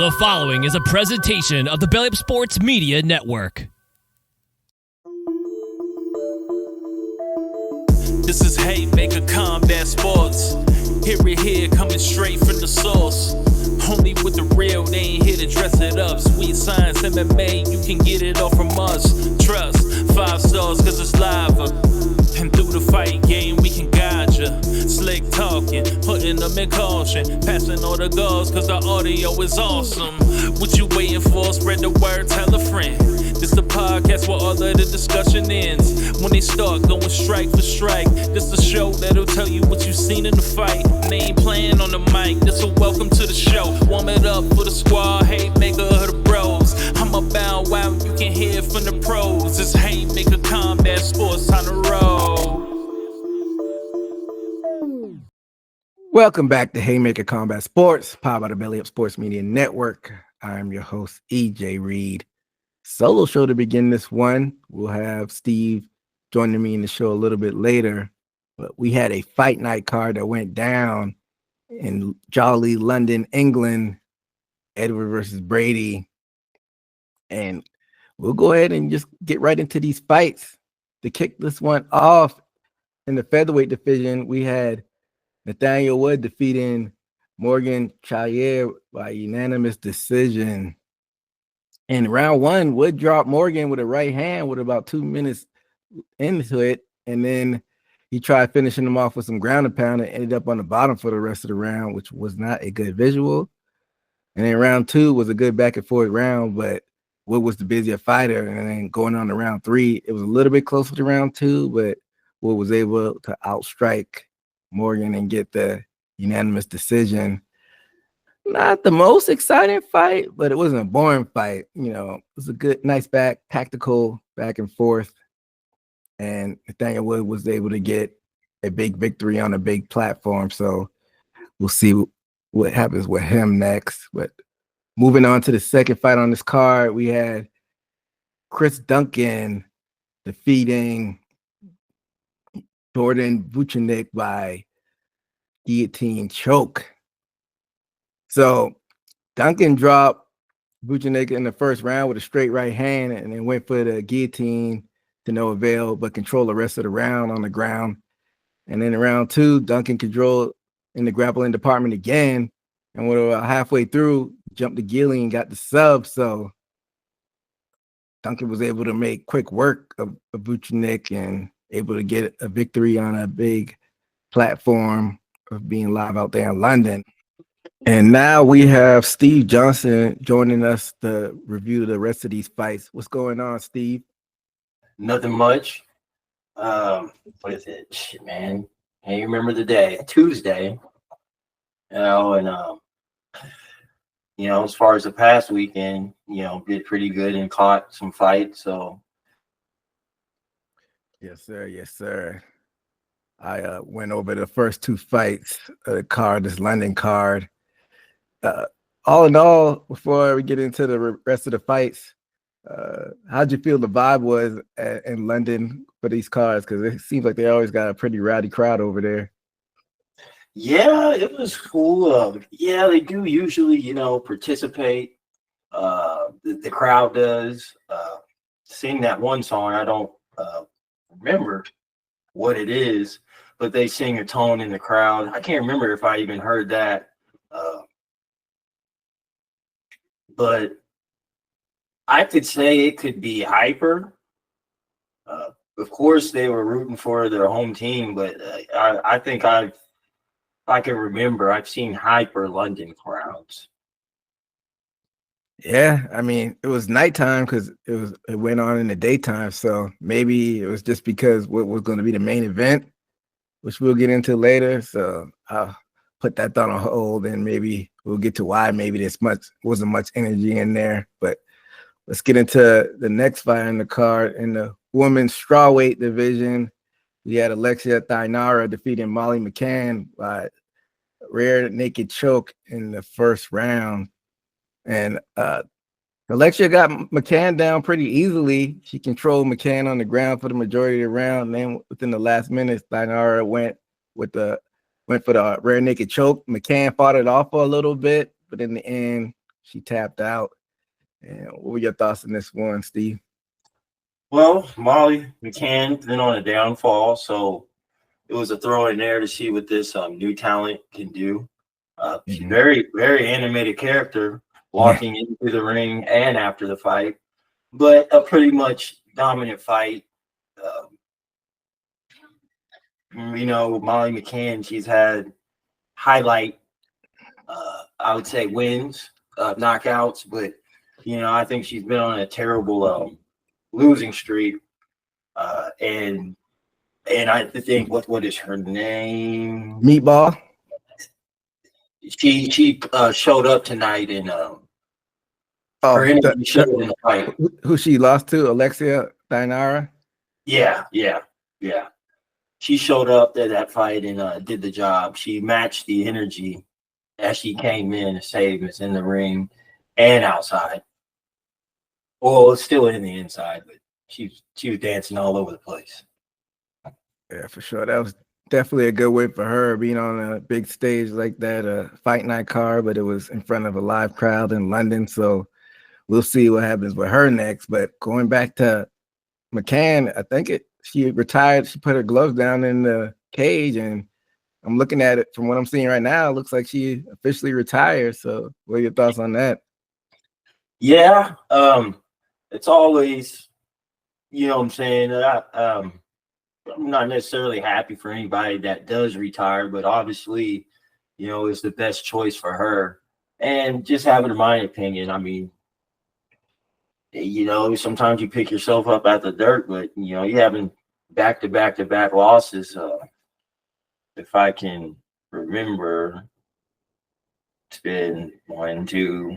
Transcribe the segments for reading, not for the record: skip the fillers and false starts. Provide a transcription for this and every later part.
The following is a presentation of the Belly Up Sports Media Network. This is Haymaker Combat Sports. Hear it here, coming straight from the source. Only with the real, they ain't here to dress it up. Sweet science, MMA, you can get it all from us. Trust, 5 stars cause it's live. And through the fight game, we can guide ya. Slick talking, putting them in caution. Passing all the goals cause the audio is awesome. What you waiting for? Spread the word, tell a friend. This the podcast where all of the discussion ends. When they start going strike for strike, this the show that'll tell you what you seen in the fight. And they ain't playing on the mic, this a welcome to the show. Warm it up for the squad, Haymaker of the bros. I'm about wow, you can hear from the pros. It's Haymaker Combat Sports, time to roll. Welcome back to Haymaker Combat Sports, powered by the Belly Up Sports Media Network. I'm your host, EJ Reed. Solo show to begin this one. We'll have Steve joining me in the show a little bit later. But we had a fight night card that went down in jolly London, England. Edward versus Brady. And we'll go ahead and just get right into these fights. To kick this one off, in the featherweight division, we had Nathaniel Wood defeating Morgan Chayer by unanimous decision. In round one, Wood dropped Morgan with a right hand with about 2 minutes into it, and then he tried finishing him off with some ground and pound and ended up on the bottom for the rest of the round, which was not a good visual. And then round two was a good back and forth round, but Wood was the busier fighter. And then going on to round three, it was a little bit closer to round two, but Wood was able to outstrike Morgan and get the unanimous decision. Not the most exciting fight, but it wasn't a boring fight. You know, it was a good, nice tactical back and forth. And Nathaniel Wood was able to get a big victory on a big platform. So we'll see what happens with him next. But moving on to the second fight on this card, we had Chris Duncan defeating Jordan Vucinic by guillotine choke. So Duncan dropped Vucinic in the first round with a straight right hand and then went for the guillotine to no avail, but controlled the rest of the round on the ground. And then in round two, Duncan controlled in the grappling department again. And when we were halfway through, jumped the guillotine and got the sub. So Duncan was able to make quick work of Vucinic and able to get a victory on a big platform of being live out there in London. And now we have Steve Johnson joining us to review the rest of these fights. What's going on, Steve? Nothing much. What is it? Shit, man. Can't remember the day. Tuesday. And as far as the past weekend, did pretty good and caught some fights. So yes, sir. I went over the first two fights of the card, this London card. All in all, before we get into the rest of the fights, how'd you feel the vibe was in London for these cards? Because it seems like they always got a pretty rowdy crowd over there. Yeah, it was cool. They do usually, participate. The crowd does. Sing that one song. I don't remember what it is, but they sing a tone in the crowd. I can't remember if I even heard that. But I could say it could be hyper. Of course, they were rooting for their home team, but I think I can remember, I've seen hyper London crowds. Yeah, I mean, it was nighttime because it went on in the daytime. So maybe it was just because what was going to be the main event, which we'll get into later. So I'll put that thought on hold, and maybe we'll get to why maybe wasn't much energy in there. But let's get into the next fight on the card. In the women's strawweight division, we had Alexia Thainara defeating Molly McCann by rear naked choke in the first round. And Alexia got McCann down pretty easily. She controlled McCann on the ground for the majority of the round. And then within the last minutes, Thainara went for the rear naked choke. McCann fought it off for a little bit, but in the end, she tapped out. And what were your thoughts on this one, Steve? Well, Molly McCann's been on a downfall, so it was a throw in there to see what this new talent can do. She's very, very animated character walking into the ring and after the fight, but a pretty much dominant fight. Molly McCann, she's had highlight, I would say, wins, knockouts, but I think she's been on a terrible losing streak, and I think what is her name? Meatball. She showed up tonight and her energy showed in the fight. Who she lost to? Alexia Dainara? Yeah. She showed up at that fight and did the job. She matched the energy as she came in and saved us in the ring and outside. Well, it's still in the inside, but she was dancing all over the place. Yeah, for sure. That was definitely a good win for her, being on a big stage like that, a fight night card, but it was in front of a live crowd in London. So we'll see what happens with her next. But going back to McCann, I think she retired. She put her gloves down in the cage, and I'm looking at it from what I'm seeing right now. It looks like she officially retired. So what are your thoughts on that? Yeah, it's always, what I'm saying, I'm not necessarily happy for anybody that does retire, but obviously, it's the best choice for her. And just having my opinion, I mean, sometimes you pick yourself up out the dirt, but you having back losses. If I can remember, it's been 1, 2.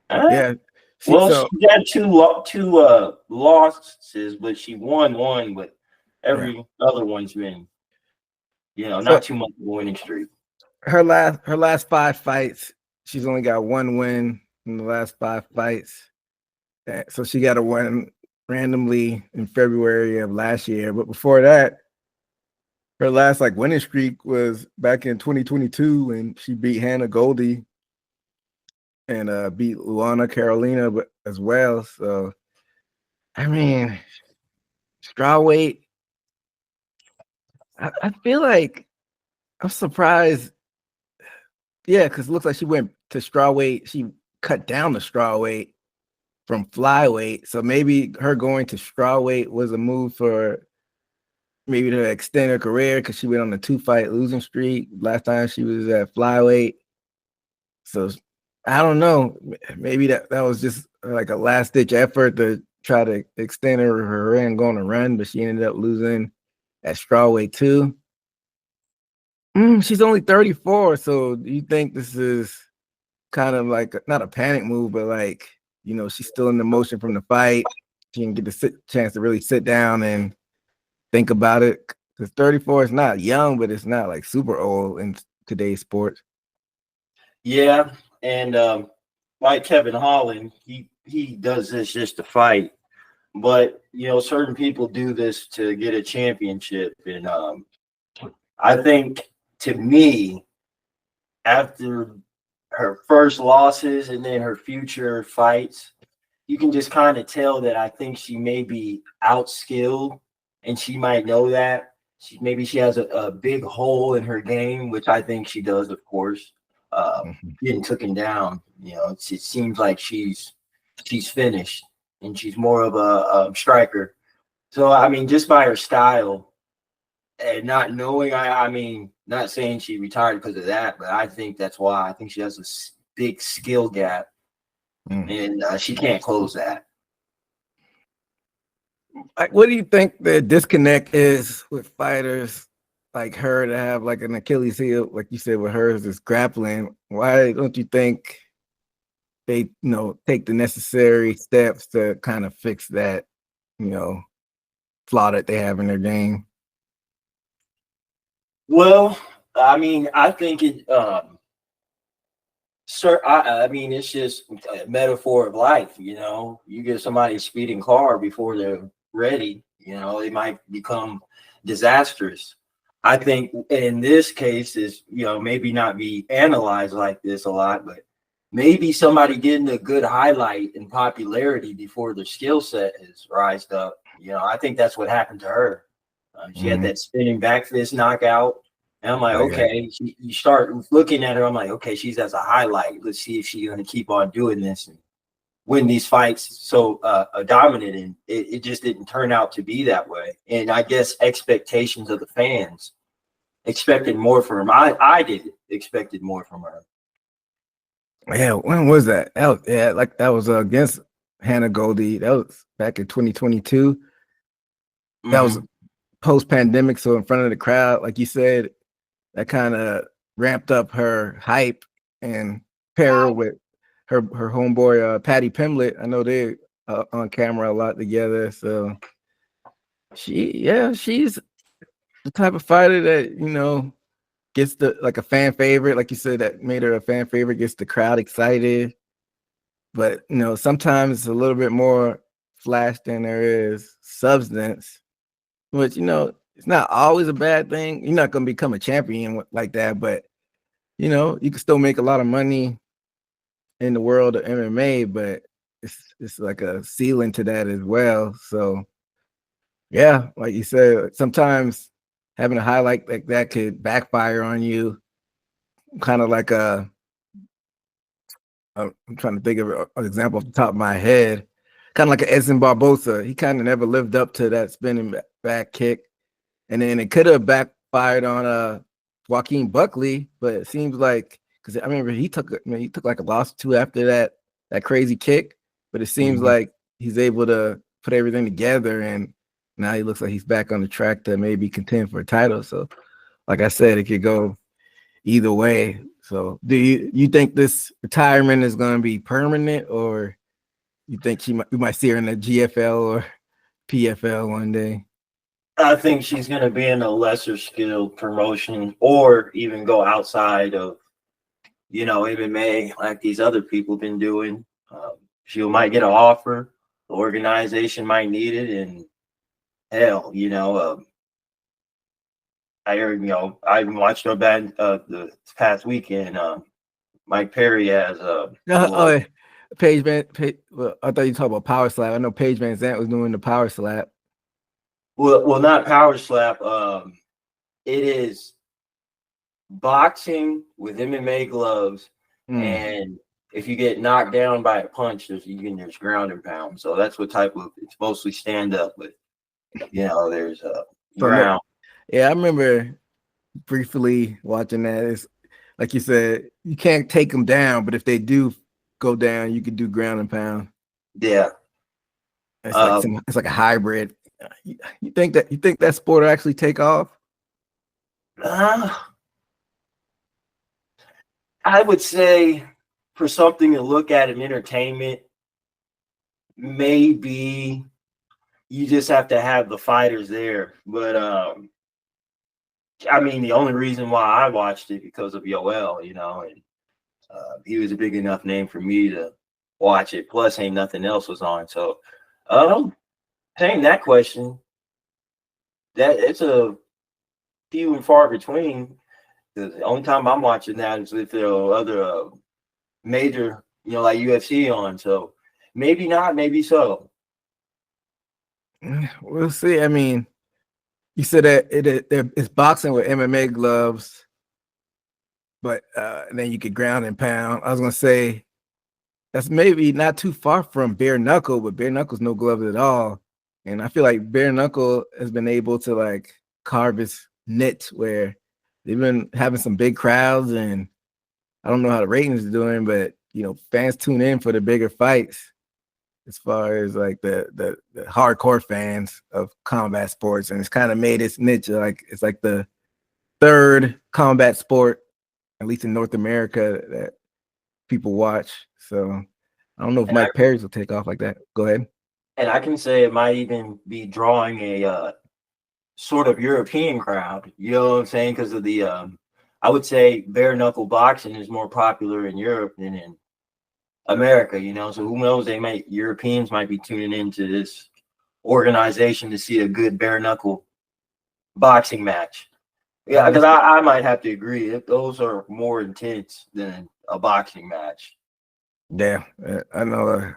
Yeah. She had two losses, but she won one, but every other one's been, not too much of a winning streak. Her last 5 fights, she's only got 1 win in the last 5 fights. So she got a win randomly in February of last year. But before that, her last winning streak was back in 2022 when she beat Hannah Goldie and beat Luana Carolina as well. So, I mean, strawweight, I feel like I'm surprised. Yeah, because it looks like she went to strawweight. She cut down the strawweight from flyweight. So maybe her going to strawweight was a move for maybe to extend her career because she went on a 2-fight losing streak last time she was at flyweight. So I don't know. Maybe that was just like a last-ditch effort to try to extend her and go on a run, but she ended up losing at strawweight too. She's only 34, so do you think this is kind of like not a panic move, but she's still in the motion from the fight? She can get the chance to really sit down and think about it, because 34 is not young, but it's not like super old in today's sport. Yeah, and like Kevin Holland, he does this just to fight, but certain people do this to get a championship, and I think, to me, after her first losses and then her future fights, you can just kind of tell that I think she may be outskilled, and she might know that. Maybe she has a big hole in her game, which I think she does, of course. Getting taken down, it seems like she's finished, and she's more of a striker. So, I mean, just by her style and not knowing, I mean, not saying she retired because of that, but I think that's why. I think she has a big skill gap, and she can't close that. What do you think the disconnect is with fighters like her to have like an Achilles heel, like you said, with hers is grappling? Why don't you think they, take the necessary steps to kind of fix that, flaw that they have in their game? Well, I mean, I think it, sir, I mean, it's just a metaphor of life. You give somebody a speeding car before they're ready, it might become disastrous. I think in this case is, maybe not be analyzed like this a lot, but maybe somebody getting a good highlight and popularity before their skill set has rised up. I think that's what happened to her. She had that spinning back fist knockout. And I'm like, Oh, yeah. okay, you start looking at her. I'm like, okay, she's as a highlight. Let's see if she's going to keep on doing this and win these fights so dominant. And it just didn't turn out to be that way. And I guess expectations of the fans expected more from her. I did expected more from her. Yeah, when was that? That was against Hannah Goldie. That was back in 2022. That was post-pandemic, so in front of the crowd, like you said, that kind of ramped up her hype and pair her with her homeboy Patty Pimblett. I know they on camera a lot together, so she's the type of fighter that gets a fan favorite, like you said, that made her a fan favorite, gets the crowd excited. But sometimes it's a little bit more flash than there is substance, which it's not always a bad thing. You're not going to become a champion like that, but you can still make a lot of money in the world of MMA, but it's like a ceiling to that as well. So yeah, like you said, sometimes having a highlight like that could backfire on you. Kind of like I'm trying to think of an example off the top of my head. Kind of like an Edson Barbosa. He kind of never lived up to that spinning back kick. And then it could have backfired on Joaquin Buckley, but it seems like, because I remember he took like a loss or two after that crazy kick, but it seems like he's able to put everything together, and now he looks like he's back on the track to maybe contend for a title. So, like I said, it could go either way. So, do you think this retirement is going to be permanent, or you think we might see her in the GFL or PFL one day? I think she's going to be in a lesser skilled promotion, or even go outside of, MMA like these other people have been doing. She might get an offer. The organization might need it. And hell, I heard, I even watched her band the past weekend. Mike Perry has Paige Van. Well, I thought you talked about Power Slap. I know Paige Van Zandt was doing the Power Slap. Well, not Power Slap. It is boxing with MMA gloves, and if you get knocked down by a punch, there's ground and pound. So that's what type of, it's mostly stand up, but there's ground. Yeah, I remember briefly watching that. It's like you said, you can't take them down, but if they do go down, you can do ground and pound. Yeah, it's like a hybrid. You think that sport will actually take off? I would say for something to look at in entertainment, maybe you just have to have the fighters there. But I mean, the only reason why I watched it because of Yoel, and he was a big enough name for me to watch it. Plus, ain't nothing else was on. So, saying that question, that it's a few and far between. The only time I'm watching that is if there are other major, like UFC on. So maybe not, maybe so. We'll see. I mean, you said that it's boxing with MMA gloves, but then you could ground and pound. I was gonna say that's maybe not too far from bare knuckle, but bare knuckle's no gloves at all. And I feel like bare knuckle has been able to like carve its niche where they've been having some big crowds, and I don't know how the ratings are doing, but fans tune in for the bigger fights as far as like the hardcore fans of combat sports, and it's kind of made its niche. Like it's like the third combat sport, at least in North America, that people watch. So I don't know if Mike Perry's will take off like that. Go ahead. And I can say it might even be drawing a sort of European crowd. You know what I'm saying? Because of the, I would say bare knuckle boxing is more popular in Europe than in America. So who knows? Europeans might be tuning into this organization to see a good bare knuckle boxing match. Yeah, because I might have to agree that those are more intense than a boxing match. Yeah, I know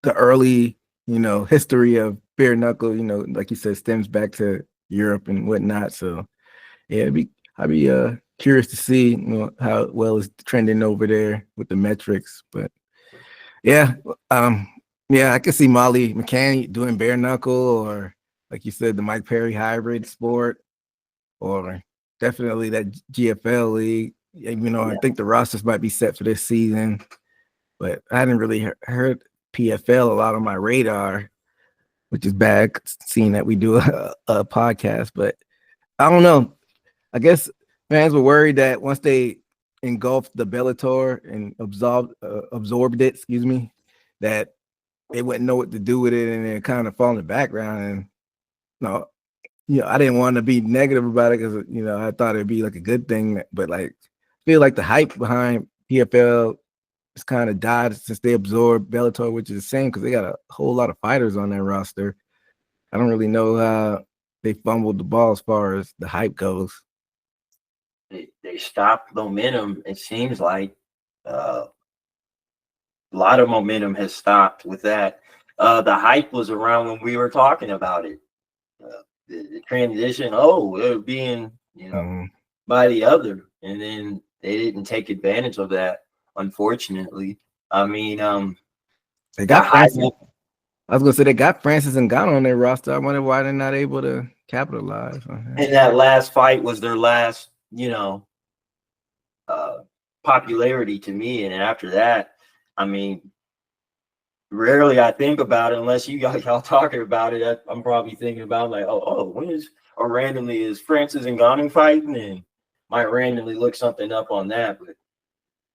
the early, history of bare knuckle, like you said, stems back to Europe and whatnot. So yeah, I'd be curious to see, how well it's trending over there with the metrics. But yeah, yeah, I could see Molly McCann doing bare knuckle, or like you said, the Mike Perry hybrid sport, or definitely that GFL league. I think the rosters might be set for this season, but I hadn't really heard PFL a lot on my radar, which is bad seeing that we do a podcast. But I don't know. I guess fans were worried that once they engulfed the Bellator and absorbed it, that they wouldn't know what to do with it, and it kind of fall in the background. And no, I didn't want to be negative about it because I thought it'd be like a good thing, but like I feel like the hype behind PFL has kind of died since they absorbed Bellator, which is the same because they got a whole lot of fighters on their roster. I don't really know how they fumbled the ball as far as the hype goes. They stopped momentum. It seems like a lot of momentum has stopped with that. The hype was around when we were talking about it. The transition, they're being, by the other, and then they didn't take advantage of that, unfortunately. I mean, they got Francis. I was gonna say they got Francis and Ngannou on their roster. I wonder why they're not able to capitalize on that. And that last fight was their last, popularity to me. And after that, I mean, rarely I think about it unless y'all talking about it. I'm probably thinking about like, when is, or randomly is Francis and Ngannou fighting, and might randomly look something up on that,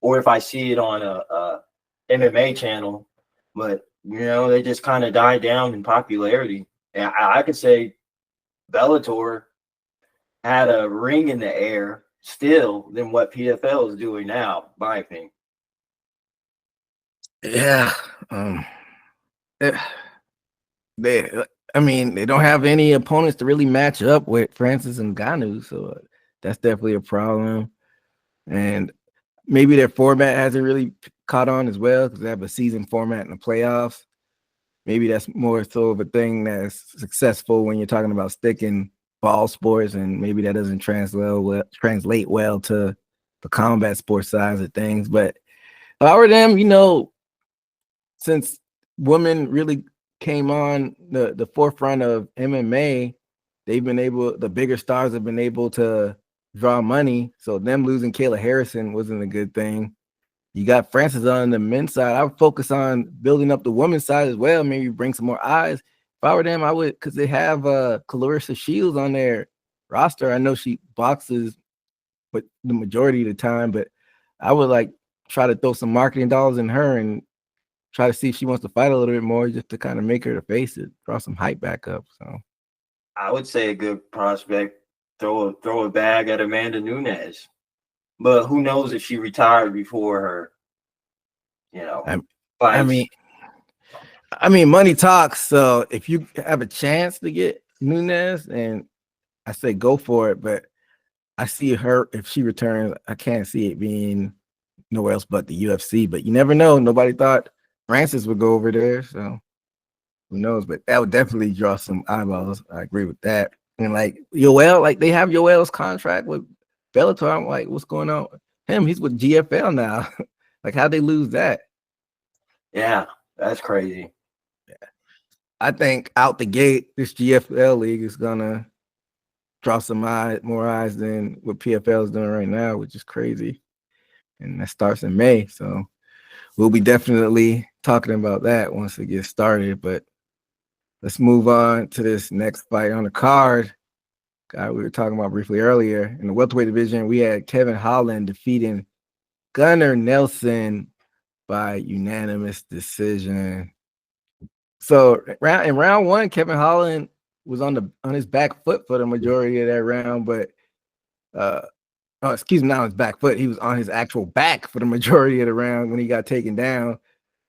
or if I see it on a MMA channel, but they just kind of died down in popularity. And I could say Bellator had a ring in the air still than what PFL is doing now, my opinion. Yeah. They don't have any opponents to really match up with Francis and Ngannou, so that's definitely a problem. And maybe their format hasn't really caught on as well because they have a season format in the playoffs. Maybe that's more so of a thing that's successful when you're talking about sticking ball sports, and maybe that doesn't translate well to the combat sports sides of things. But if I were them, since women really came on the forefront of MMA, the bigger stars have been able to draw money. So them losing Kayla Harrison wasn't a good thing. You got Francis on the men's side. I would focus on building up the women's side as well. Maybe bring some more eyes. If I were them, I would, because they have Clarissa Shields on their roster. I know she boxes, but the majority of the time, but I would try to throw some marketing dollars in her and try to see if she wants to fight a little bit more, just to kind of make her to face it, draw some hype back up. So I would say a good prospect, throw a bag at Amanda Nunes. But who knows if she retired before her, fights. I mean, money talks. So if you have a chance to get Nunes, and I say go for it, but I see her, if she returns, I can't see it being nowhere else but the UFC. But you never know. Nobody thought Francis would go over there, so who knows? But that would definitely draw some eyeballs. I agree with that. And Yoel, they have Yoel's contract with Bellator. I'm like, what's going on with him? He's with GFL now. How'd they lose that? Yeah, that's crazy. Yeah. I think out the gate, this GFL league is gonna draw some more eyes than what PFL is doing right now, which is crazy. And that starts in May. So we'll be definitely talking about that once it gets started. But let's move on to this next fight on the card. We were talking about briefly earlier. In the welterweight division, we had Kevin Holland defeating Gunnar Nelson by unanimous decision. So in round one, Kevin Holland was on his back foot for the majority of that round, but not on his back foot. He was on his actual back for the majority of the round when he got taken down.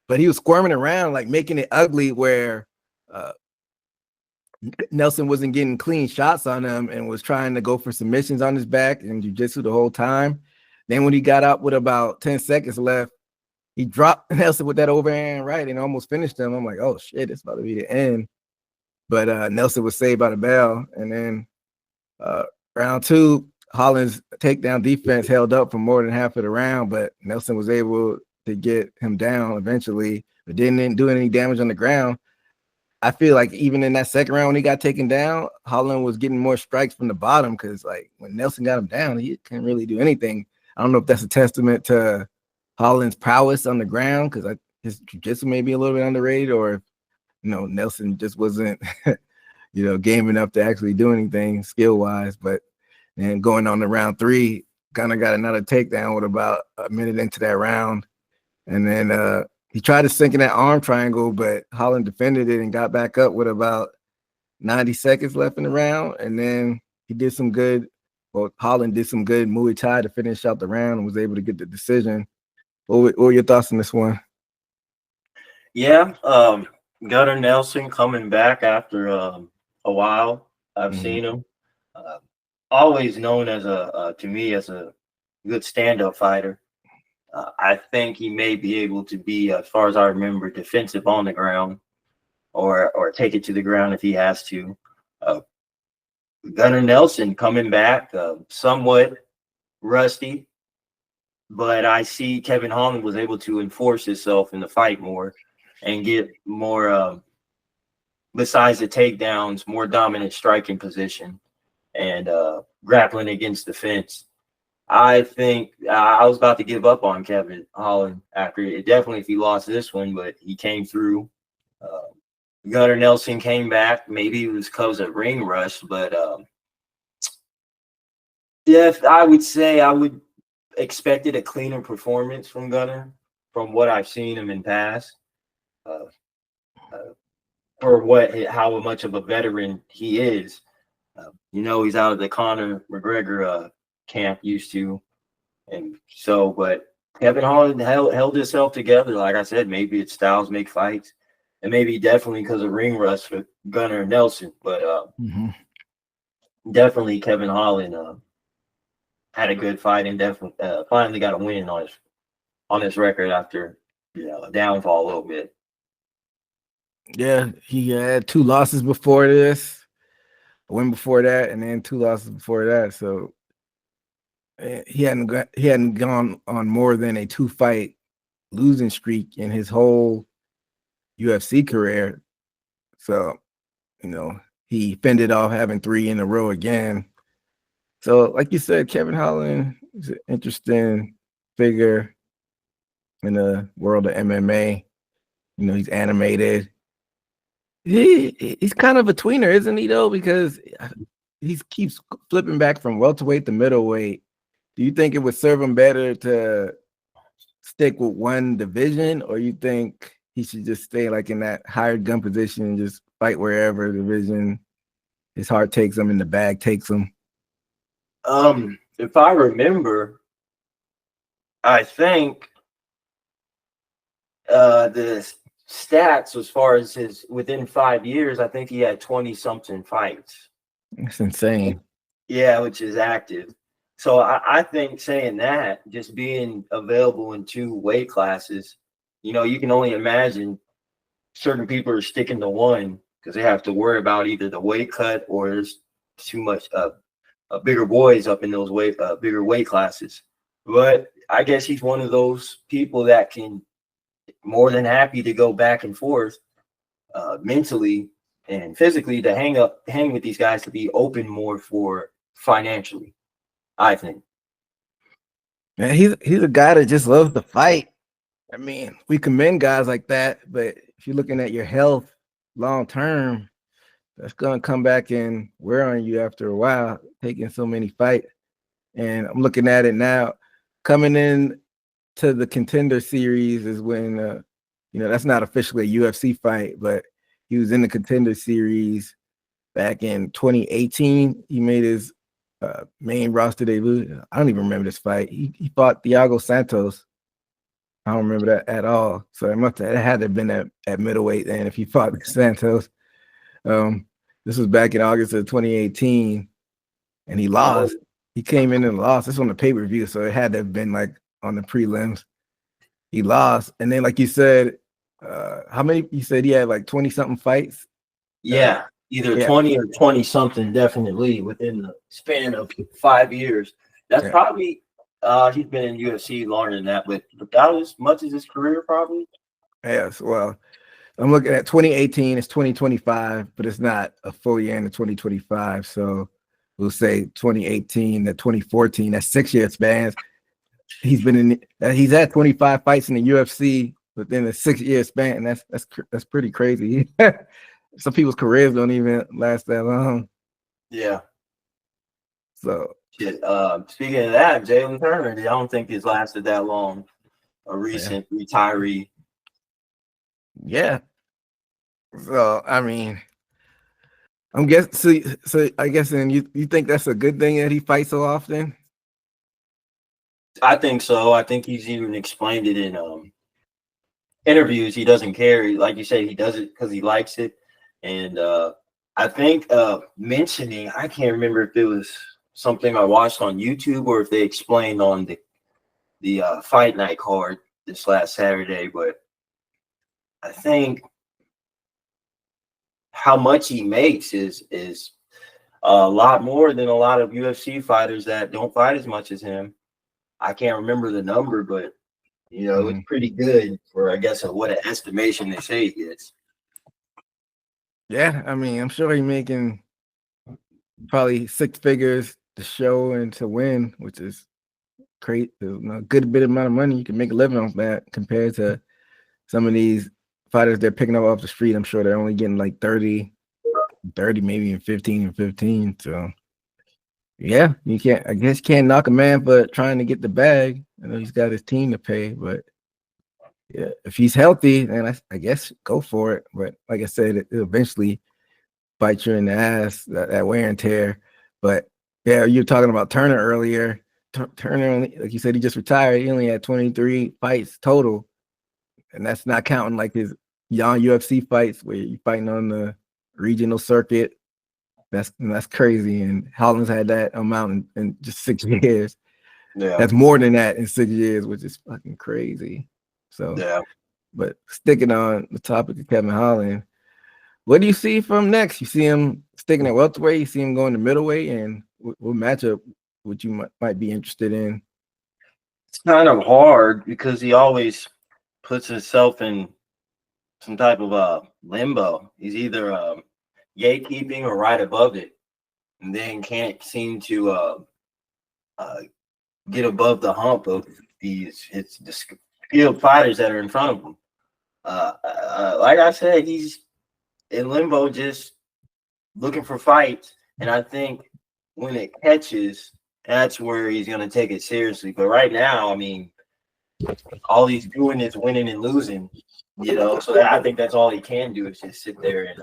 But he was squirming around, making it ugly, where Nelson wasn't getting clean shots on him and was trying to go for submissions on his back and jiu-jitsu the whole time. Then when he got out with about 10 seconds left, he dropped Nelson with that overhand right and almost finished him. I'm like, oh shit, it's about to be the end. But Nelson was saved by the bell. And then round 2, Holland's takedown defense held up for more than half of the round, but Nelson was able to get him down eventually, but didn't do any damage on the ground. I feel like even in that second round when he got taken down, Holland was getting more strikes from the bottom because like when Nelson got him down, he couldn't really do anything. I don't know if that's a testament to Holland's prowess on the ground because his jiu-jitsu may be a little bit underrated, or if, Nelson just wasn't, game enough to actually do anything skill-wise. But then going on to round 3, kind of got another takedown with about a minute into that round. And then he tried to sink in that arm triangle, but Holland defended it and got back up with about 90 seconds left in the round. And then Holland did some good Muay Thai to finish out the round and was able to get the decision. What were your thoughts on this one? Yeah, Gunnar Nelson coming back after a while. I've seen him. Always known as to me as a good stand-up fighter. I think he may be able to be, as far as I remember, defensive on the ground or take it to the ground if he has to. Gunnar Nelson coming back, somewhat rusty, but I see Kevin Holland was able to enforce himself in the fight more and get more, besides the takedowns, more dominant striking position and grappling against the fence. I think I was about to give up on Kevin Holland after it. Definitely if he lost this one, but he came through. Gunnar Nelson came back. Maybe it was because of ring rush, but I would say I would expected a cleaner performance from Gunnar from what I've seen him in past. For how much of a veteran he is. He's out of the Conor McGregor camp used to. And so, but Kevin Holland held himself together. Like I said, maybe it's styles make fights. And maybe definitely because of ring rush for Gunnar Nelson. But definitely Kevin Holland had a good fight and definitely finally got a win on his record after a downfall a little bit. Yeah, he had 2 losses before this, a win before that, and then 2 losses before that. So he hadn't gone on more than a 2-fight losing streak in his whole UFC career. So, he fended off having 3 in a row again. So, like you said, Kevin Holland is an interesting figure in the world of MMA. He's animated. He's kind of a tweener, isn't he, though? Because he keeps flipping back from welterweight to middleweight. Do you think it would serve him better to stick with one division, or you think he should just stay like in that hired gun position and just fight wherever division his heart takes him and the bag takes him? If I remember, I think the stats as far as his within 5 years, I think he had 20-something fights. That's insane. Yeah, which is active. So I think saying that, just being available in 2 weight classes, you can only imagine certain people are sticking to one because they have to worry about either the weight cut or there's too much bigger boys up in those bigger weight classes. But I guess he's one of those people that can more than happy to go back and forth mentally and physically to hang with these guys to be open more for financially, I think. Man, he's a guy that just loves to fight. I mean, we commend guys like that, but if you're looking at your health long term, that's gonna come back and wear on you after a while, taking so many fights. And I'm looking at it now, coming in to the Contender Series is when that's not officially a UFC fight, but he was in the Contender Series back in 2018. He made his main roster debut. I don't even remember this fight. He fought Thiago Santos. I don't remember that at all. So it had to have been at middleweight then if he fought Santos. This was back in August of 2018, and he lost. He came in and lost. This was on the pay-per-view, so it had to have been like on the prelims. he lost. And then, like you said, how many? You said he had like 20 something fights. Yeah, either Yeah, 20 or 20 something, definitely within the span of 5 years. That's yeah. probably he's been in UFC longer than that, but about as much as his career, probably. Yes. Well, I'm looking at 2018. It's 2025, but it's not a full year into 2025. So we'll say 2018 to 2014. That's 6 year spans. He's been in. He's had 25 fights in the UFC within a 6 year span. And that's pretty crazy. Some people's careers don't even last that long. Yeah. So Shit. Speaking of that, Jalen Turner, I don't think it's lasted that long. A recent retiree. yeah. So I mean, I'm guessing. So I guess then you think that's a good thing that he fights so often? I think so. I think he's even explained it in interviews. He doesn't care. Like you say, he does it because he likes it. And I think mentioning, I can't remember if it was something I watched on YouTube or if they explained on the fight night card this last Saturday, but I think how much he makes is a lot more than a lot of UFC fighters that don't fight as much as him. I can't remember the number, but it's pretty good for, I guess, what an estimation they say he gets. Yeah, I mean, I'm sure he's making probably 6 figures to show and to win, which is great. A good bit amount of money you can make a living off that compared to some of these fighters they're picking up off the street. I'm sure they're only getting like 30, maybe even 15 and 15. So yeah, I guess you can't knock a man for trying to get the bag. I know he's got his team to pay, but yeah, if he's healthy, then I guess go for it. But like I said, it'll eventually bite you in the ass, that wear and tear. But yeah, you were talking about Turner earlier. Turner only, like you said, he just retired. He only had 23 fights total, and that's not counting like his young UFC fights where you're fighting on the regional circuit. That's crazy. And Holland's had that amount in just 6 years. Yeah. That's more than that in 6 years, which is fucking crazy. So, Yeah. but sticking on the topic of Kevin Holland, what do you see from next? You see him sticking at welterweight, you see him going to middleweight, and what matchup would you might be interested in? It's kind of hard because he always puts himself in some type of limbo. He's either gatekeeping or right above it, and then can't seem to get above the hump of it's the skilled fighters that are in front of him. Like I said, he's in limbo, just looking for fights, and I think when it catches, that's where he's going to take it seriously. But right now, I mean, all he's doing is winning and losing, so I think that's all he can do is just sit there and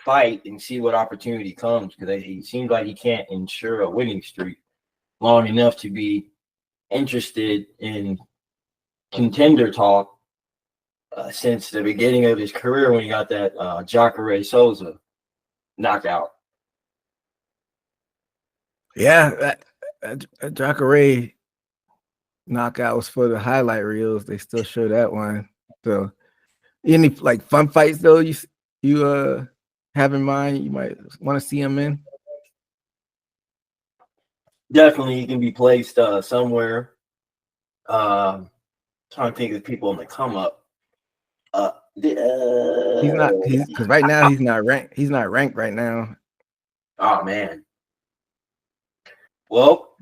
fight and see what opportunity comes, because he seems like he can't ensure a winning streak long enough to be interested in contender talk since the beginning of his career when he got that Jacare Souza knockout. Yeah, that Jacare knockout was for the highlight reels. They still show that one. So, any like fun fights though you have in mind you might want to see him in? Definitely, he can be placed somewhere. Trying to think of people on the come up. He's not. He's because right now he's not ranked. He's not ranked right now. Oh man. Well,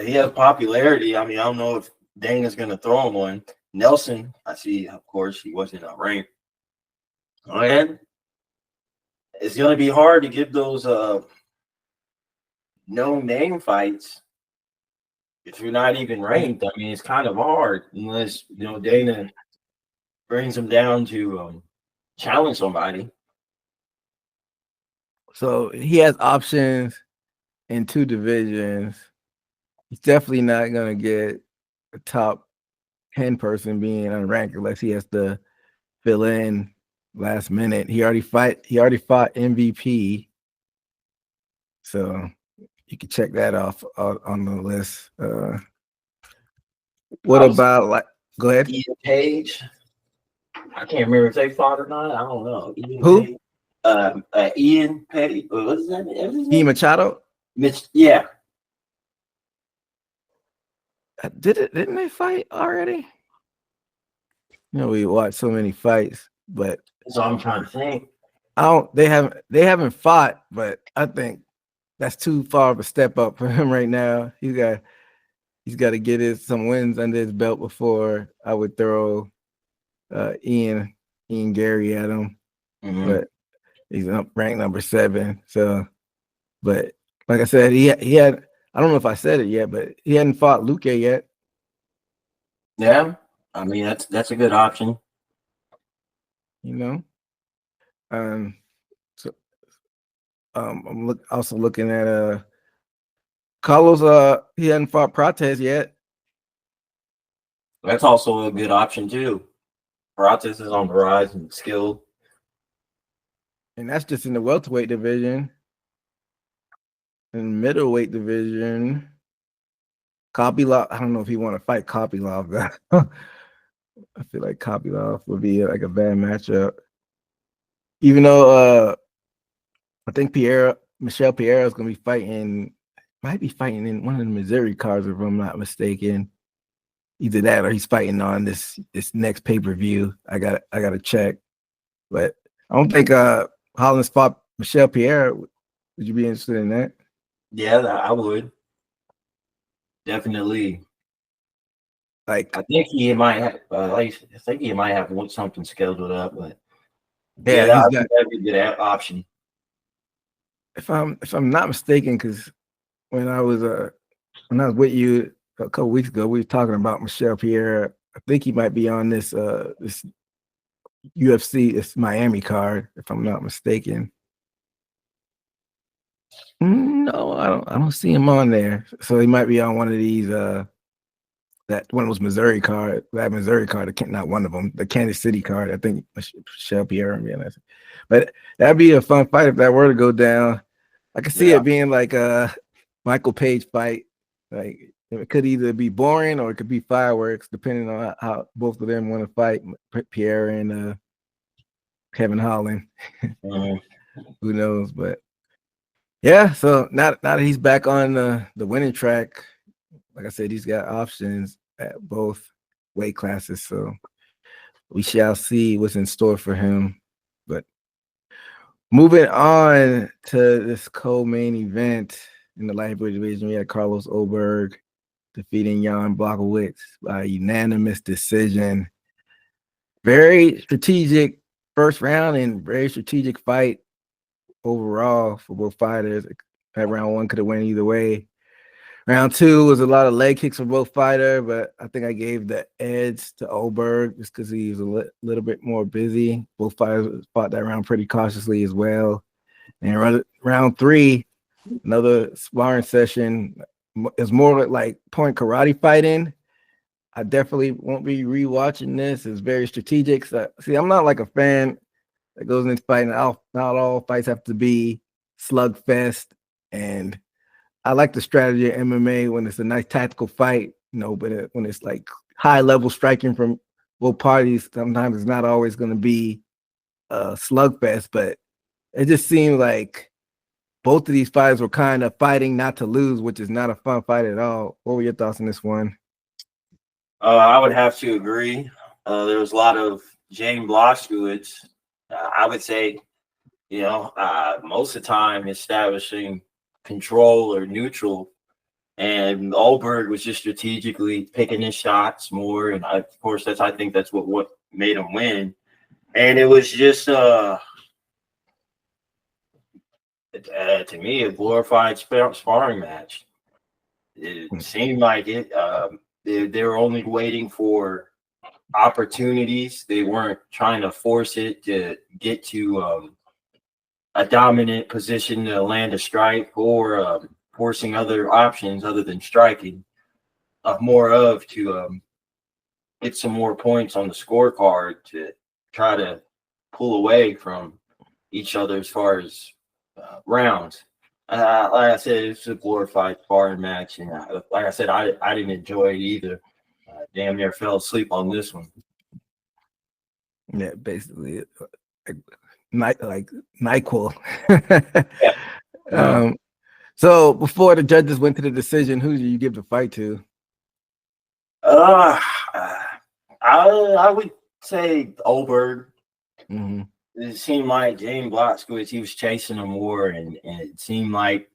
he has popularity. I mean, I don't know if Dana's going to throw him one. Nelson, I see. Of course, he wasn't ranked. And it's going to be hard to give those known name fights if you're not even ranked. I mean, it's kind of hard unless Dana brings him down to challenge somebody. So he has options in 2 divisions. He's definitely not gonna get a top 10 person being unranked unless he has to fill in last minute. He already fought MVP, so you can check that off on the list. What about like? Go ahead. Ian Page? I can't remember if they fought or not. I don't know. Ian Who? Page. Ian Page. What is that? What is his E name? Machado. Mitch. Yeah. Didn't they fight already? We watch so many fights, but So I'm trying to think. I don't. They haven't fought, but I think that's too far of a step up for him right now. He's got to get some wins under his belt before I would throw Ian Gary at him. Mm-hmm. But he's up ranked number 7. So, but like I said, he had. I don't know if I said it yet, but he hadn't fought Luke yet. Yeah, I mean that's a good option. So I'm also looking at Carlos. He hadn't fought Prates yet. That's also a good option too. Prates is on the rise and skill. And that's just in the welterweight division. In middleweight division, Kopylov. I don't know if he want to fight Kopylov. I feel like Kopylov would be like a bad matchup. Even though I think Michelle Pierre is going to be might be fighting in one of the Missouri cards if I'm not mistaken. Either that or he's fighting on this next pay-per-view. I got to check. But I don't think Hollins fought Michelle Pierre. Would you be interested in that? Yeah, I would. Definitely. Like, I think he might have. I think he might have something scheduled up, but yeah, that'd be a good option. If I'm not mistaken, because when I was with you a couple weeks ago, we were talking about Michelle Pierre. I think he might be on this UFC, this Miami card, if I'm not mistaken. No, I don't see him on there. So he might be on one of these that one of those Missouri card, not one of them, the Kansas City card. I think Michelle Pierre. But that'd be a fun fight if that were to go down. I could see it being like a Michael Page fight. Like it could either be boring or it could be fireworks, depending on how both of them want to fight. Pierre and Kevin Holland. Mm-hmm. Who knows? But yeah, so now that he's back on the winning track, like I said, he's got options at both weight classes. So we shall see what's in store for him. But moving on to this co-main event in the lightweight division, we had Carlos Oberg defeating Jan Blachowicz by unanimous decision. Very strategic first round and very strategic fight overall for both fighters. That round 1 could have went either way. Round 2 was a lot of leg kicks for both fighters, but I think I gave the edge to Oberg just because he was a little bit more busy. Both fighters fought that round pretty cautiously as well. And round 3, another sparring session. It's more like point karate fighting. I definitely won't be rewatching this. It's very strategic. So, see, I'm not like a fan that goes into fighting. Not all fights have to be slugfest, and I like the strategy of MMA when it's a nice tactical fight, but when it's like high level striking from both parties, sometimes it's not always going to be a slugfest, but it just seemed like both of these fighters were kind of fighting not to lose, which is not a fun fight at all. What were your thoughts on this one? I would have to agree. There was a lot of James Blachowicz. I would say, most of the time establishing control or neutral, and Oberg was just strategically picking his shots more, and of course I think that's what made him win. And it was just to me a glorified sparring match. It seemed like it. They were only waiting for opportunities. They weren't trying to force it to get to a dominant position to land a strike or forcing other options other than striking. To get some more points on the scorecard to try to pull away from each other as far as rounds. Like I said, it's a glorified sparring match, and like I said, I didn't enjoy it either. Damn near fell asleep on this one. Yeah, basically, like NyQuil. Yeah. um, so before the judges went to the decision, who do you give the fight to? Uh, I would say Oberg. Mm-hmm. It seemed like James Blaskowitz, he was chasing him more, and it seemed like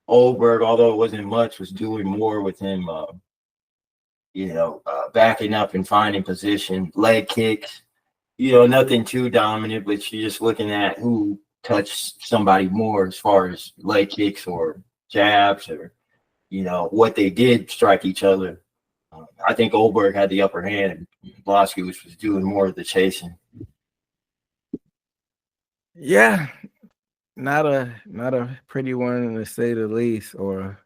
Oberg, although it wasn't much, was doing more with him, backing up and finding position, leg kicks, nothing too dominant, but you're just looking at who touched somebody more as far as leg kicks or jabs or, what they did strike each other. I think Oberg had the upper hand. Blaskowitz was doing more of the chasing. Yeah, not a pretty one to say the least, or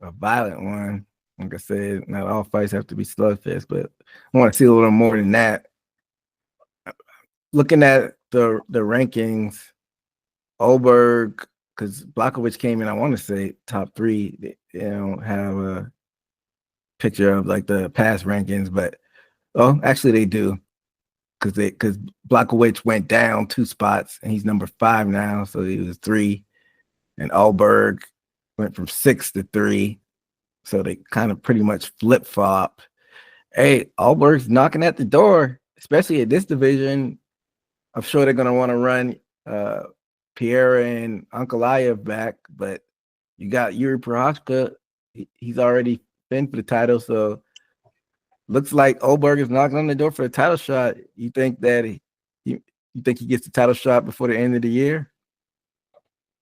a violent one. Like I said, not all fights have to be slugfest, but I want to see a little more than that. Looking at the rankings, Oberg, because Blakovich came in, I want to say top 3. They don't have a picture of like the past rankings, but actually they do, because Blakovich went down 2 spots and he's number 5 now, so he was 3, and Oberg went from 6 to 3, so they kind of pretty much flip flop. Hey, Albert's knocking at the door, especially at this division. I'm sure they're gonna want to run Pierre and Ankalaev back, but you got Yuri Prochazka. He's already been for the title, so looks like Oberg is knocking on the door for the title shot. You think that you think he gets the title shot before the end of the year?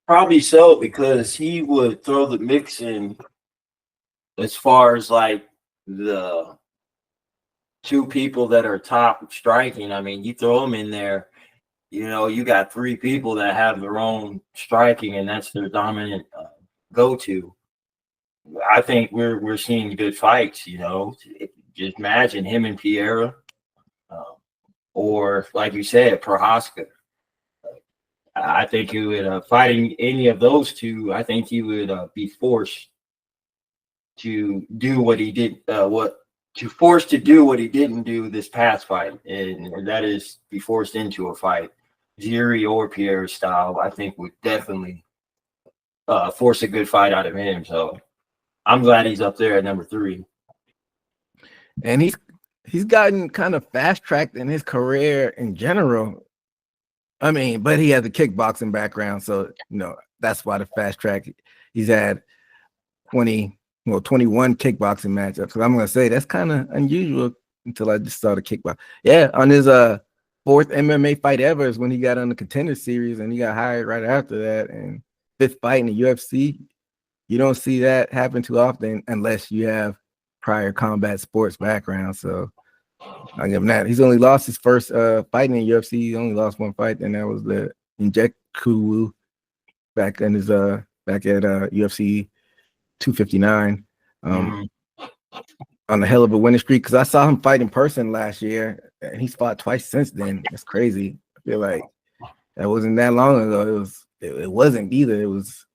Probably so, because he would throw the mix in as far as like the 2 people that are top striking. I mean, you throw them in there, you got 3 people that have their own striking, and that's their dominant go-to. I think we're seeing good fights. Just imagine him and Piera, or like you said, Prohaska. I think he would fighting any of those 2. I think he would be forced to do what he did. Forced to do what he didn't do this past fight, and that is be forced into a fight. Jiri or Pierre's style, I think, would definitely force a good fight out of him. So I'm glad he's up there at number 3. And he's gotten kind of fast tracked in his career in general. I mean, but he has a kickboxing background, so that's why the fast track. He's had 21 kickboxing matchups. So I'm gonna say that's kind of unusual until I just saw the kickbox. Yeah, on his 4th MMA fight ever is when he got on the Contender Series, and he got hired right after that. And 5th fight in the UFC. You don't see that happen too often unless you have prior combat sports background. So I'll give him that. He's only lost his first fight in the UFC. He only lost 1 fight, and that was the Injekwu back in his back at UFC 259. On a hell of a winning streak, because I saw him fight in person last year, and he's fought twice since then. It's crazy. I feel like that wasn't that long ago. It wasn't either. It was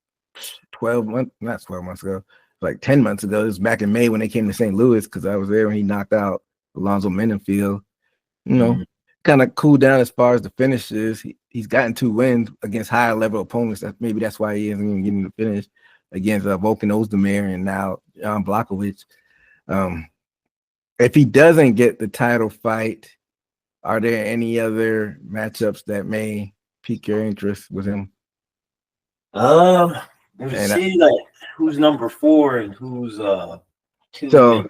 12 months, not 12 months ago, like 10 months ago. It was back in May when they came to St. Louis, because I was there when he knocked out Alonzo Mendenfield. Kind of cooled down as far as the finishes. He's gotten 2 wins against higher level opponents. Maybe that's why he isn't even getting the finish against Volkan Ozdemir and now Jan Blachowicz. If he doesn't get the title fight, are there any other matchups that may pique your interest with him? See, like, who's number 4 and who's 2. So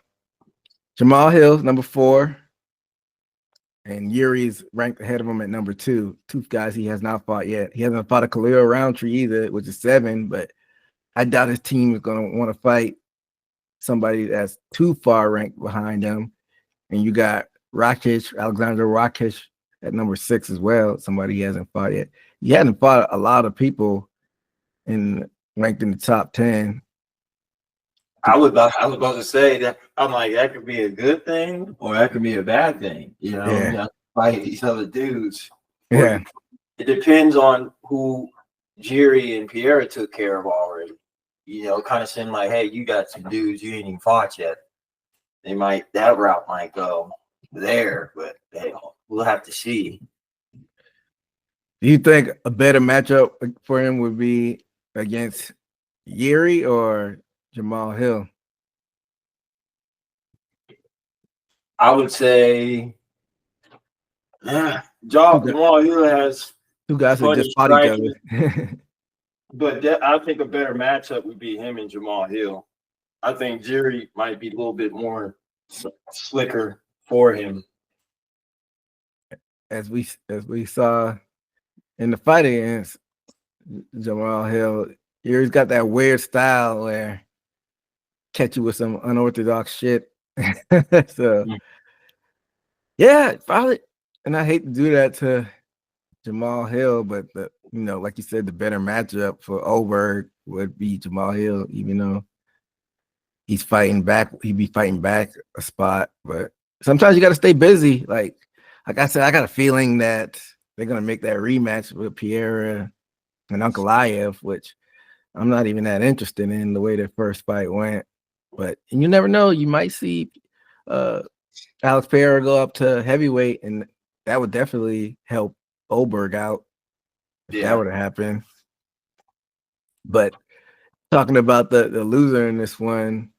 Jamal Hill's number 4, and Yuri's ranked ahead of him at number 2. 2 guys he has not fought yet. He hasn't fought a Khalil Roundtree either, which is 7, but I doubt his team is going to want to fight somebody that's too far ranked behind him. And you got Alexander Rakic at number 6 as well, somebody he hasn't fought yet. He hasn't fought a lot of people ranked in the top 10. I was about to say that. I'm like, that could be a good thing or that could be a bad thing. Yeah. Fight these other dudes. Yeah. It depends on who Jiri and Pierre took care of already. Kind of saying like, hey, you got some dudes you ain't even fought yet. that route might go there, but hey, we'll have to see. Do you think a better matchup for him would be against Yuri or Jamal Hill? I would say, Jamal Hill has two guys that funny just fought each striking, other. but I think a better matchup would be him and Jamal Hill. I think Jerry might be a little bit more slicker for him. As we saw in the fight against Jamal Hill, Yuri's got that weird style where catch you with some unorthodox shit. So yeah, probably. And I hate to do that to Jamal Hill, but like you said, the better matchup for Oberg would be Jamal Hill, even though he's fighting back. He'd be fighting back a spot, but sometimes you got to stay busy. Like I said, I got a feeling that they're gonna make that rematch with Pierre and Ankalaev, which I'm not even that interested in the way their first fight went. But you never know. You might see Alex Pereira go up to heavyweight, and that would definitely help Oberg out if that were to happen. But talking about the loser in this one,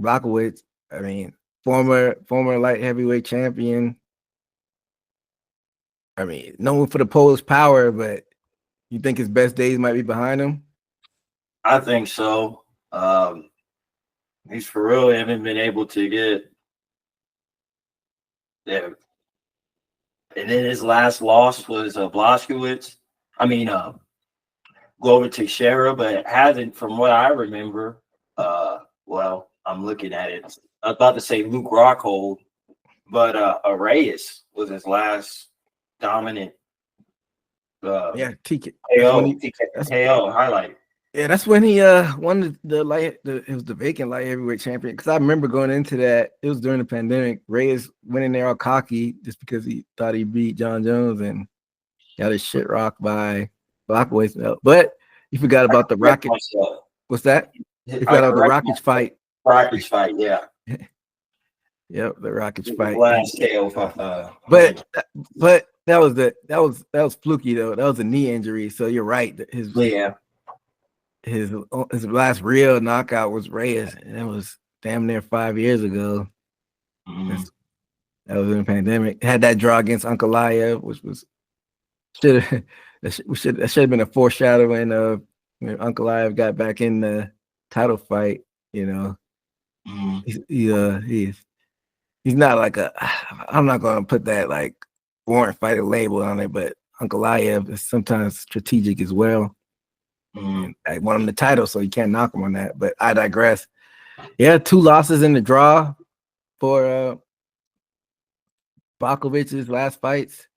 Blachowicz, I mean, former light heavyweight champion. I mean, known for the Polish power, but you think his best days might be behind him? I think so. He's for real haven't been able to get there. And then his last loss was Blachowicz. Glover Teixeira, but it hasn't, from what I remember. Well, I'm looking at it. I was about to say Luke Rockhold, but Reyes was his last dominant. TKO highlight. Yeah, that's when he won it was the vacant light heavyweight champion. Because I remember going into that, it was during the pandemic. Reyes went in there all cocky just because he thought he beat John Jones and got his shit rocked by Blachowicz. But you forgot about the Rocket. What's that? You forgot about the Rockets fight. Rockets fight, yeah. Yep, the Rockets fight. Last KO. But that was fluky though. That was a knee injury. So you're right. His last real knockout was Reyes, and that was damn near 5 years ago. Mm-hmm. That was in the pandemic. Had that draw against Ankalaev, which was that should have been a foreshadowing of when Ankalaev got back in the title fight. Mm-hmm. He's not like I'm not going to put that like warrant fighter label on it, but Ankalaev is sometimes strategic as well. Mm-hmm. I want him the title, so you can't knock him on that. But I digress. Yeah, 2 losses in the draw for Blachowicz last fights.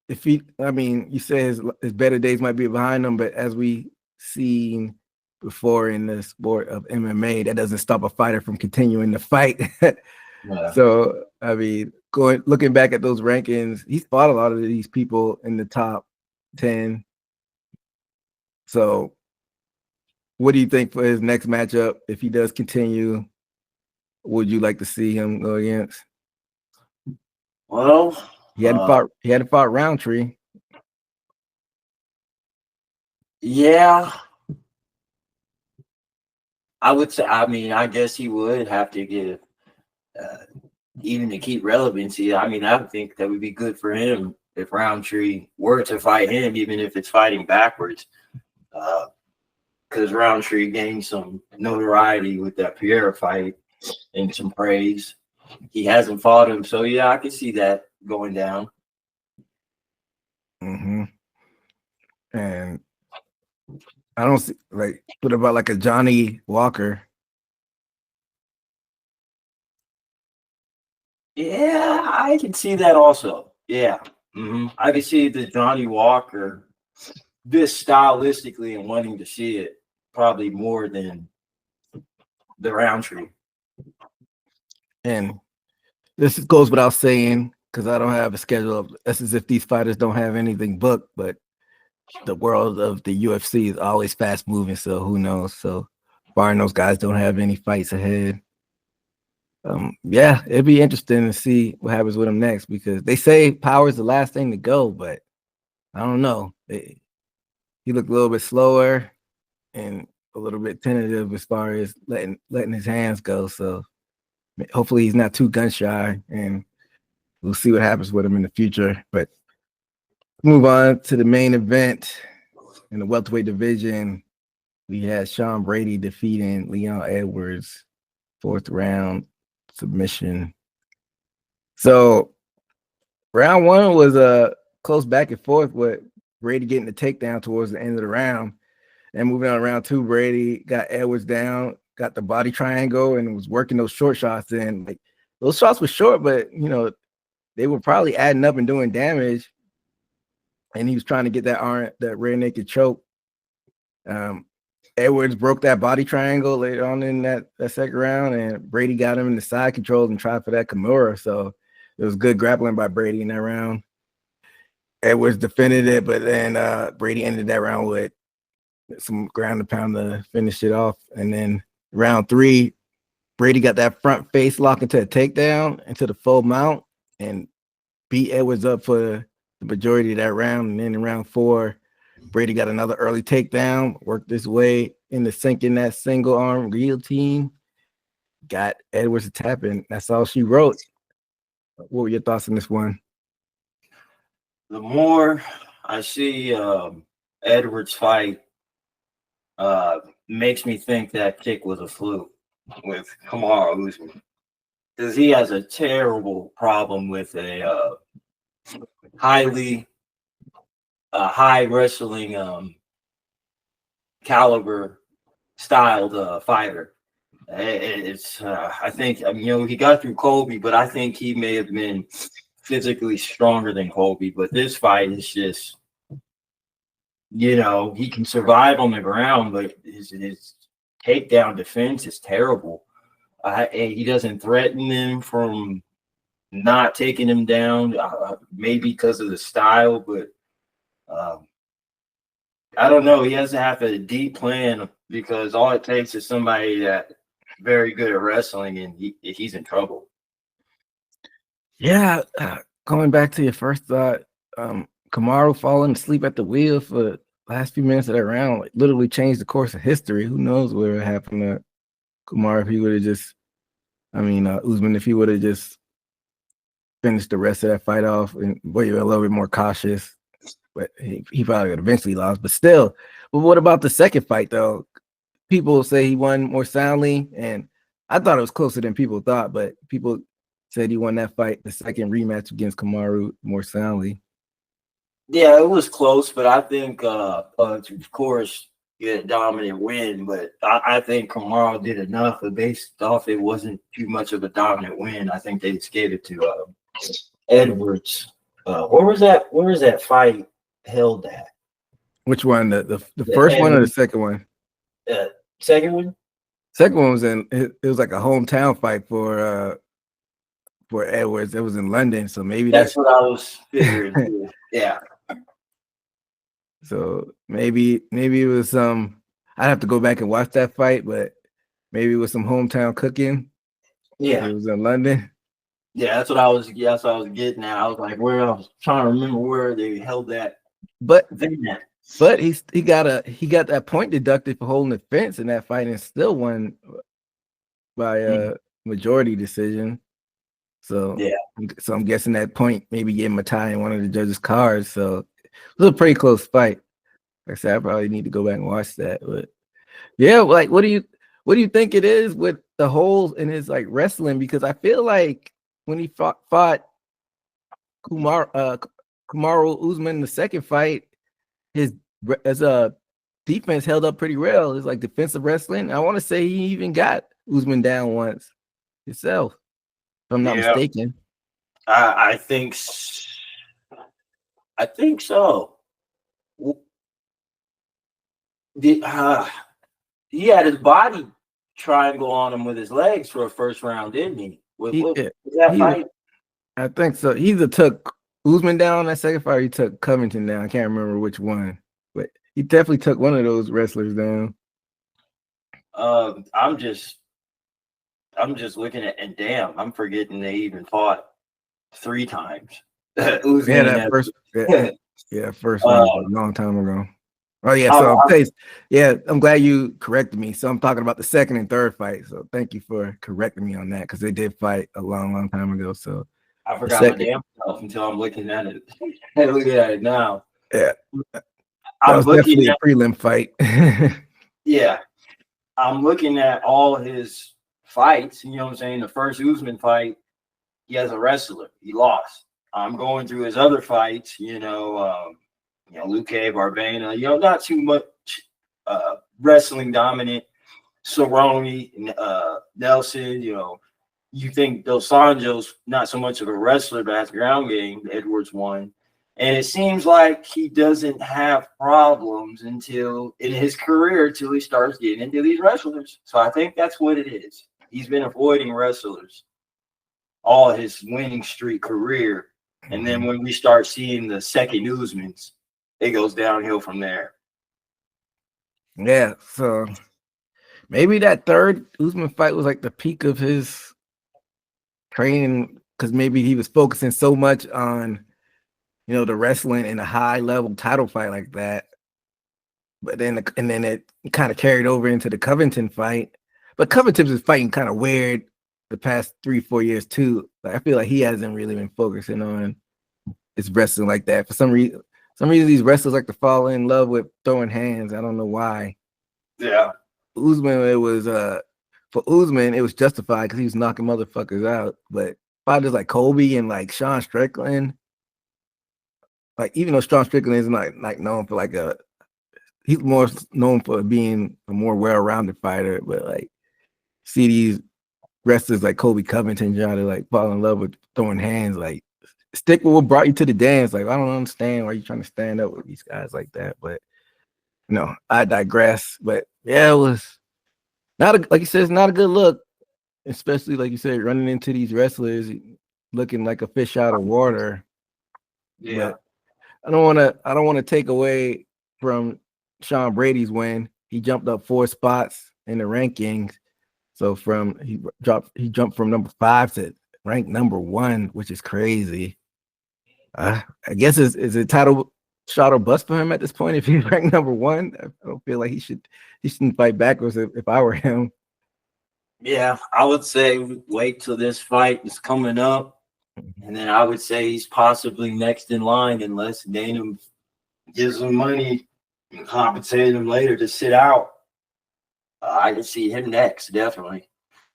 You say his better days might be behind him, but as we seen before in the sport of MMA, that doesn't stop a fighter from continuing to fight. Yeah. So, looking back at those rankings, he's fought a lot of these people in the top 10. So, what do you think for his next matchup? If he does continue, would you like to see him go against? Well, he hadn't fought Roundtree. Yeah. I would say, I guess he would have to get even to keep relevancy. I think that would be good for him if Roundtree were to fight him, even if it's fighting backwards. Because Roundtree gained some notoriety with that Pierre fight and some praise. He hasn't fought him, so yeah, I can see that going down. Mm-hmm. And I don't see what about like a Johnny Walker? Yeah, I can see that also. Yeah, I can see the Johnny Walker this stylistically and wanting to see it probably more than the Roundtree. And this goes without saying because I don't have a schedule. That's as if these fighters don't have anything booked, but the world of the UFC is always fast moving, so who knows? So barring those guys don't have any fights ahead. Yeah, it'd be interesting to see what happens with him next because they say power is the last thing to go, but I don't know. He looked a little bit slower and a little bit tentative as far as letting his hands go. So hopefully he's not too gun shy, and we'll see what happens with him in the future. But move on to the main event in the welterweight division. We had Sean Brady defeating Leon Edwards, 4th round submission. So round 1 was a close back and forth with Brady getting the takedown towards the end of the round. And moving on round 2, Brady got Edwards down, got the body triangle, and was working those short shots in. Like those shots were short, but they were probably adding up and doing damage. And he was trying to get that rear naked choke. Edwards broke that body triangle later on in that second round, and Brady got him in the side controls and tried for that Kimura. So it was good grappling by Brady in that round. Edwards defended it, but then Brady ended that round with some ground and pound to finish it off. And then round 3, Brady got that front face lock into a takedown into the full mount and beat Edwards up for the majority of that round. And then in round 4, Brady got another early takedown, worked his way into sinking that single arm guillotine, got Edwards to tap in. That's all she wrote. What were your thoughts on this one? The more I see Edwards fight, makes me think that kick was a fluke with Kamaru Usman, because he has a terrible problem with a high wrestling caliber styled fighter. It's I think he got through Colby, but I think he may have been physically stronger than Colby. But this fight is just, he can survive on the ground, but his takedown defense is terrible. He doesn't threaten them from not taking him down, maybe because of the style, but I don't know. He has to have a deep plan, because all it takes is somebody that's very good at wrestling, and he's in trouble. Yeah, going back to your first thought, Kamaru falling asleep at the wheel for the last few minutes of that round literally changed the course of history. Who knows what would happen to Kamaru if he would have just, Usman, if he would have just finished the rest of that fight off and were a little bit more cautious. But he probably would eventually lost. But still, what about the second fight, though? People say he won more soundly, and I thought it was closer than people thought, but people said he won that fight, the second rematch against Kamaru, more soundly. Yeah, it was close, but I think, of course, he had a dominant win, but I think Kamaru did enough, but based off it wasn't too much of a dominant win. I think they just gave it to Edwards. Where was that fight held at? Which one? The first one or the second one? Second one? Second one was it was like a hometown fight for Edwards. It was in London, so maybe that's what I was figuring. Yeah. So maybe it was I'd have to go back and watch that fight, but maybe it was some hometown cooking. Yeah. It was in London. Yeah, that's what I was getting at. I was like, I was trying to remember where they held that. But he got that point deducted for holding the fence in that fight and still won by a majority decision. So yeah. So I'm guessing that point maybe gave him a tie in one of the judges' cards. So it was a pretty close fight. Like I said, I probably need to go back and watch that. But yeah, like what do you think it is with the holes in his like wrestling? Because I feel like when he fought Kamaru Usman in the second fight, his defense held up pretty well. It's like defensive wrestling. I want to say he even got Usman down once himself, if I'm not mistaken. I think so. He had his body triangle on him with his legs for a first round, didn't he? Fight? I think so. He either took Usman down that second fight, or he took Covington down. I can't remember which one, but he definitely took one of those wrestlers down. I'm I'm just looking at, and damn, I'm forgetting they even fought 3 times. Usman Yeah, and that first, Evans. first one uh, was a long time ago. Oh yeah, I, so I, I'm glad you corrected me. So I'm talking about the second and third fight. So thank you for correcting me on that because they did fight a long, long time ago. So I the forgot my second, damn self until I'm looking at it. Looking at it now. yeah, that I'm was looking definitely a at prelim fight. yeah. I'm looking at all his fights. You know what I'm saying? The first Usman fight, he has a wrestler. He lost. I'm going through his other fights. Luke Barbana. Not too much wrestling dominant. Cerrone, Nelson. You think Dos Anjos not so much of a wrestler, but has ground game. Edwards won. And it seems like he doesn't have problems until in his career until he starts getting into these wrestlers. So I think that's what it is. He's been avoiding wrestlers all his winning streak career. And then when we start seeing the second Usmans, it goes downhill from there. Yeah, so maybe that third Usman fight was like the peak of his training because maybe he was focusing so much on the wrestling in a high level title fight like that. But then it kind of carried over into the Covington fight. But Covington's is fighting kind of weird the past 3-4 years too. Like I feel like he hasn't really been focusing on his wrestling like that. For some reason, these wrestlers like to fall in love with throwing hands. I don't know why. Yeah. Usman, for Usman, it was justified because he was knocking motherfuckers out. But fighters like Kobe and like Sean Strickland, like even though Sean Strickland is not like known for he's more known for being a more well-rounded fighter, but like see these wrestlers like Kobe Covington trying to like fall in love with throwing hands, like stick with what brought you to the dance. Like I don't understand why you're trying to stand up with these guys like that, but I digress. But yeah, it was like you said, it's not a good look, especially like you said, running into these wrestlers looking like a fish out of water. Yeah. But I don't want to take away from Sean Brady's win. He jumped up 4 spots in the rankings. So he jumped from number 5 to ranked number 1, which is crazy. I guess is it title shot or bust for him at this point if he's ranked number 1? I don't feel like he shouldn't fight backwards if I were him. Yeah, I would say wait till this fight is coming up. And then I would say he's possibly next in line unless Dana gives him money and compensates him later to sit out. I can see him next, definitely.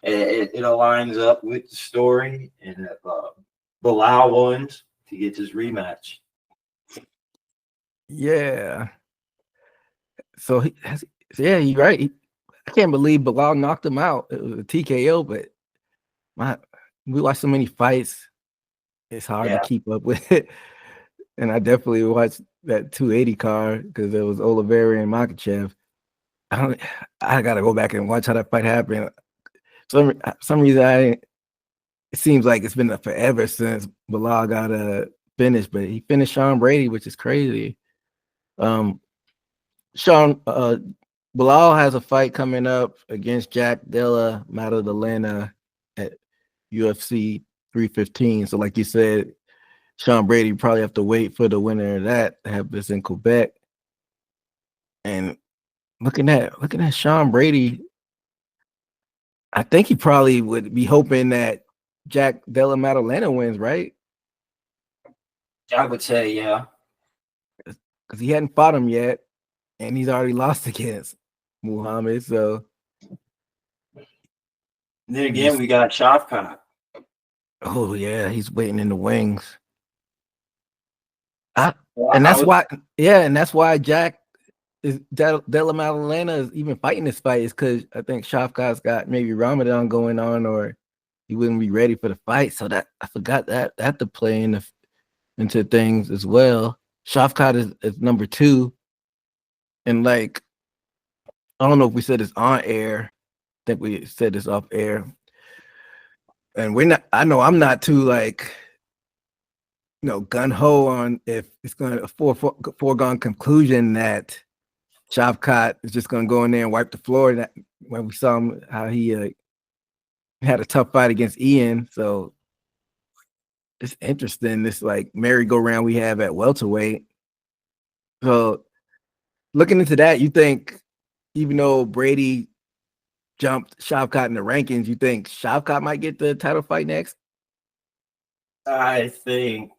It aligns up with the story and Bilal wants to get this rematch. Yeah. So you're right. I can't believe Bilal knocked him out. It was a TKO, but we watched so many fights. It's hard to keep up with it. And I definitely watched that 280 card because there was Oliveira and Makhachev. I gotta go back and watch how that fight happened. Some reason it seems like it's been forever since Bilal got a finish, but he finished Sean Brady, which is crazy. Bilal has a fight coming up against Jack Della Maddalena at UFC 315. So like you said, Sean Brady probably have to wait for the winner of that to have this in Quebec. And looking at Sean Brady, I think he probably would be hoping that Jack Della Maddalena wins, right? I would say, yeah. Because he hadn't fought him yet, and he's already lost against Muhammad. So And then again, we got Shavkat. Oh yeah, he's waiting in the wings. And that's why Jack is Della Maddalena is even fighting this fight is because I think Shavkat's got maybe Ramadan going on, or he wouldn't be ready for the fight. So that I forgot that to play into things as well. Shavkat is number 2, and like I don't know if we said this on air. I think we said this off air, and we're not. I know I'm not too gun ho on if it's going to a foregone conclusion that Shavkat is just going to go in there and wipe the floor. That when we saw him, how he had a tough fight against Ian, so it's interesting. This like merry-go-round we have at welterweight. So looking into that, you think even though Brady jumped Shavkat in the rankings, you think Shavkat might get the title fight next? I think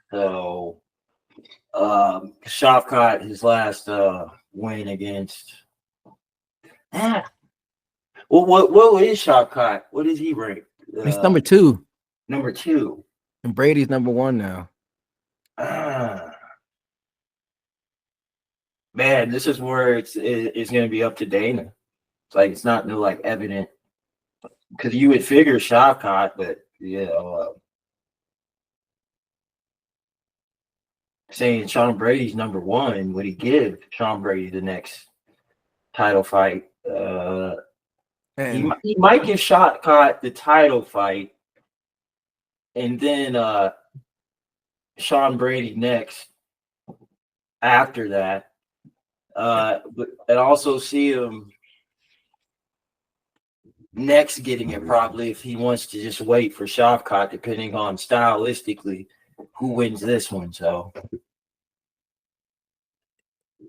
so. Shavkat, his last win against. What is Shavkat? What is he ranked? He's number 2. Number 2. And Brady's number 1 now. Man, this is where it's going to be up to Dana. It's like it's not no like evident because you would figure Shavkat, but saying Sean Brady's number 1, would he give Sean Brady the next title fight? He might give Shavkat the title fight, and then Sean Brady next after that. But I'd also see him next getting it probably if he wants to just wait for Shavkat, depending on stylistically who wins this one. So,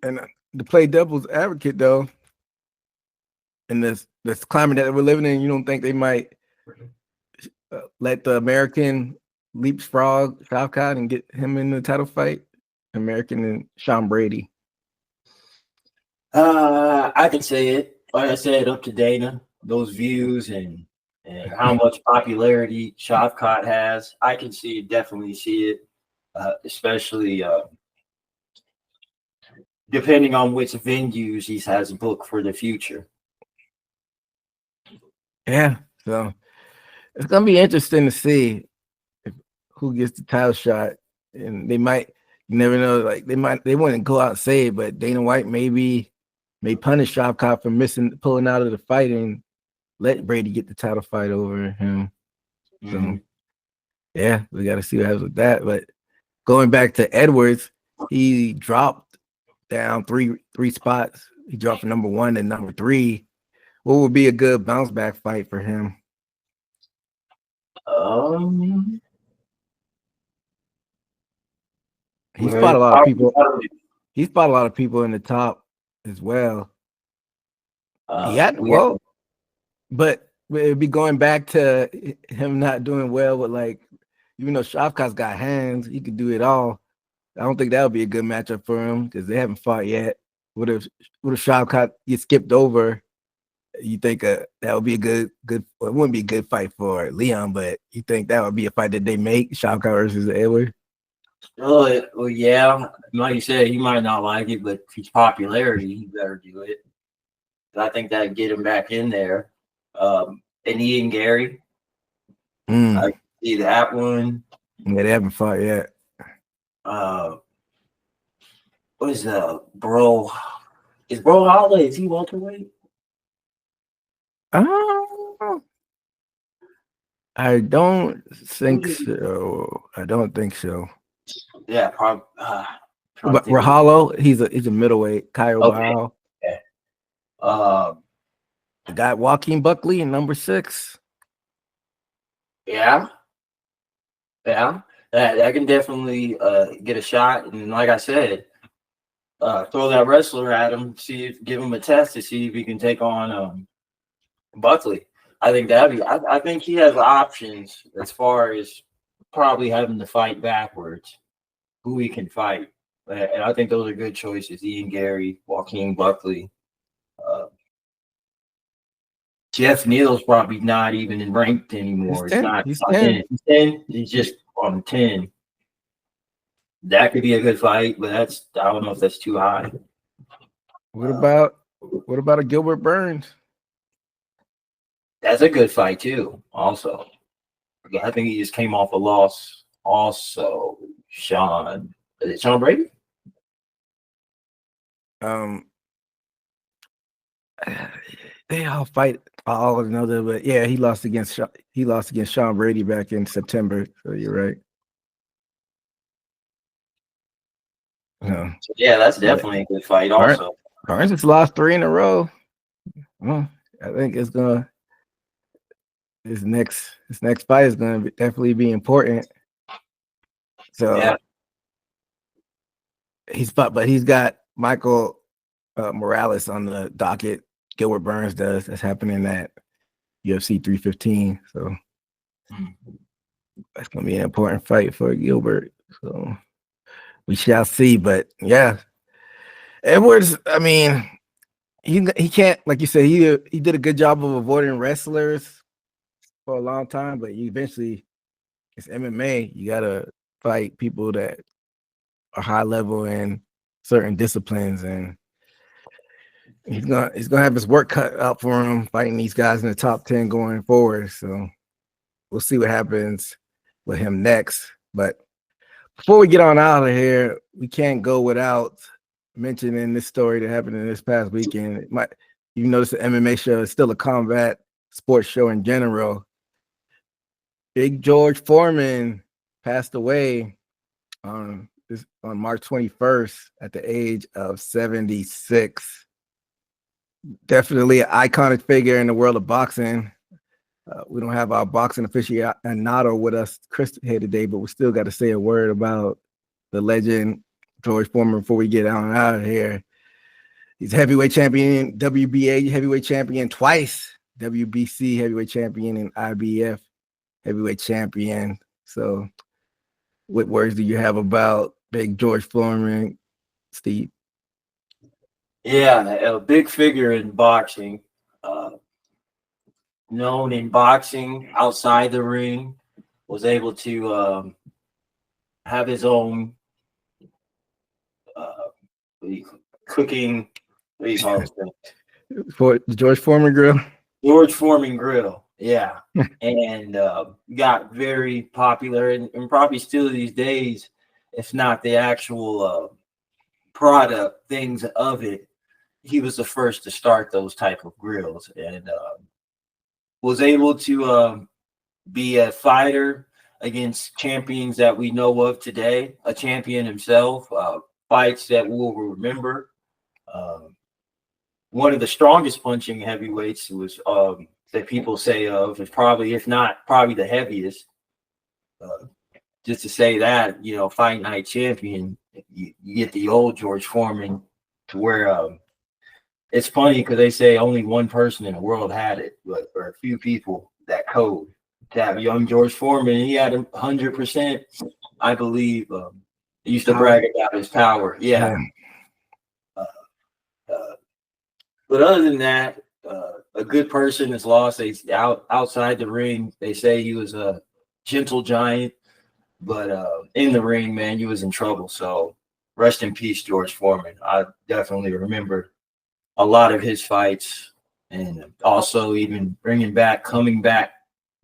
and to play devil's advocate though, in this climate that we're living in, you don't think they might let the American leapfrog Shavkat and get him in the title fight? American and Sean Brady. I can say it. Like I said, up to Dana, those views and how much popularity Shavkat has. I can definitely see it, especially depending on which venues he has booked for the future. Yeah, so it's gonna be interesting to see who gets the title shot, and they might, you never know, like they wouldn't go out and say it, but Dana White may punish Shavkat for pulling out of the fight and let Brady get the title fight over him. So yeah, we got to see what happens with that. But going back to Edwards, he dropped down three spots. He dropped from number 1 to number 3. What would be a good bounce back fight for him? He fought a lot of people. He fought a lot of people in the top as well. But it'd be going back to him not doing well with, like, even though Shavkat's got hands, he could do it all. I don't think that would be a good matchup for him because they haven't fought yet. What if Shavkat gets skipped over? You think that would be a good? Well, it wouldn't be a good fight for Leon, but you think that would be a fight that they make, Shavkat versus Edwards? Well, yeah. Like you said, he might not like it, but if he's popularity, he better do it. I think that'd get him back in there. And Ian Gary, I see that one. Yeah, they haven't fought yet. What is Bro? Is Bro Holloway? Is he welterweight? I don't think so. Yeah, probably. But Rahalo, he's a middleweight. Kyle Wow. Okay. I got Joaquin Buckley in number 6. Yeah. That can definitely get a shot. And like I said, throw that wrestler at him, give him a test to see if he can take on Buckley. I think I think he has options as far as probably having to fight backwards, who he can fight. And I think those are good choices. Ian Gary, Joaquin Buckley. Jeff Neal's probably not even ranked anymore. He's 10. He's 10. He's just on 10. That could be a good fight, but I don't know if that's too high. What about a Gilbert Burns? That's a good fight too. Also, I think he just came off a loss. Also, Sean Brady? They all fight all another, but yeah, he lost against Sean Brady back in September. So you're right. Yeah, that's definitely a good fight. Also, Burns has lost 3 in a row. Well, I think it's gonna. his next fight is going to definitely be important. So Yeah. he's got Michael Morales on the docket. Gilbert Burns does. That's happening at UFC 315. So that's going to be an important fight for Gilbert. So we shall see. But yeah, Edwards, I mean, he can't, like you said, he did a good job of avoiding wrestlers for a long time, but you eventually, it's MMA. You got to fight people that are high level in certain disciplines, and he's gonna have his work cut out for him fighting these guys in the top 10 going forward. So we'll see what happens with him next. But before we get on out of here, we can't go without mentioning this story that happened in this past weekend. You notice the MMA show is still a combat sports show in general. Big George Foreman passed away on March 21st at the age of 76. Definitely an iconic figure in the world of boxing. We don't have our boxing aficionado with us, Chris, here today, but we still got to say a word about the legend George Foreman before we get on out of here. He's heavyweight champion, WBA heavyweight champion twice, WBC heavyweight champion, and IBF heavyweight champion. So what words do you have about Big George Foreman, Steve? Yeah, a big figure in boxing. Known in boxing outside the ring, was able to have his own cooking. What do you call it? For the George Foreman Grill? George Foreman Grill. Yeah. And got very popular and probably still these days, if not the actual product, things of it. He was the first to start those type of grills, and was able to be a fighter against champions that we know of today, a champion himself, fights that we'll remember. One of the strongest punching heavyweights was that people say of is probably, if not probably the heaviest. Just to say that, fight night champion, you get the old George Foreman to where it's funny because they say only one person in the world had it, but or a few people that code to have young George Foreman. He had 100%, I believe. He used to brag about his power. Yeah. But other than that, a good person is lost. Outside the ring, they say he was a gentle giant, but in the ring, man, he was in trouble. So rest in peace, George Foreman. I definitely remember a lot of his fights, and also even coming back,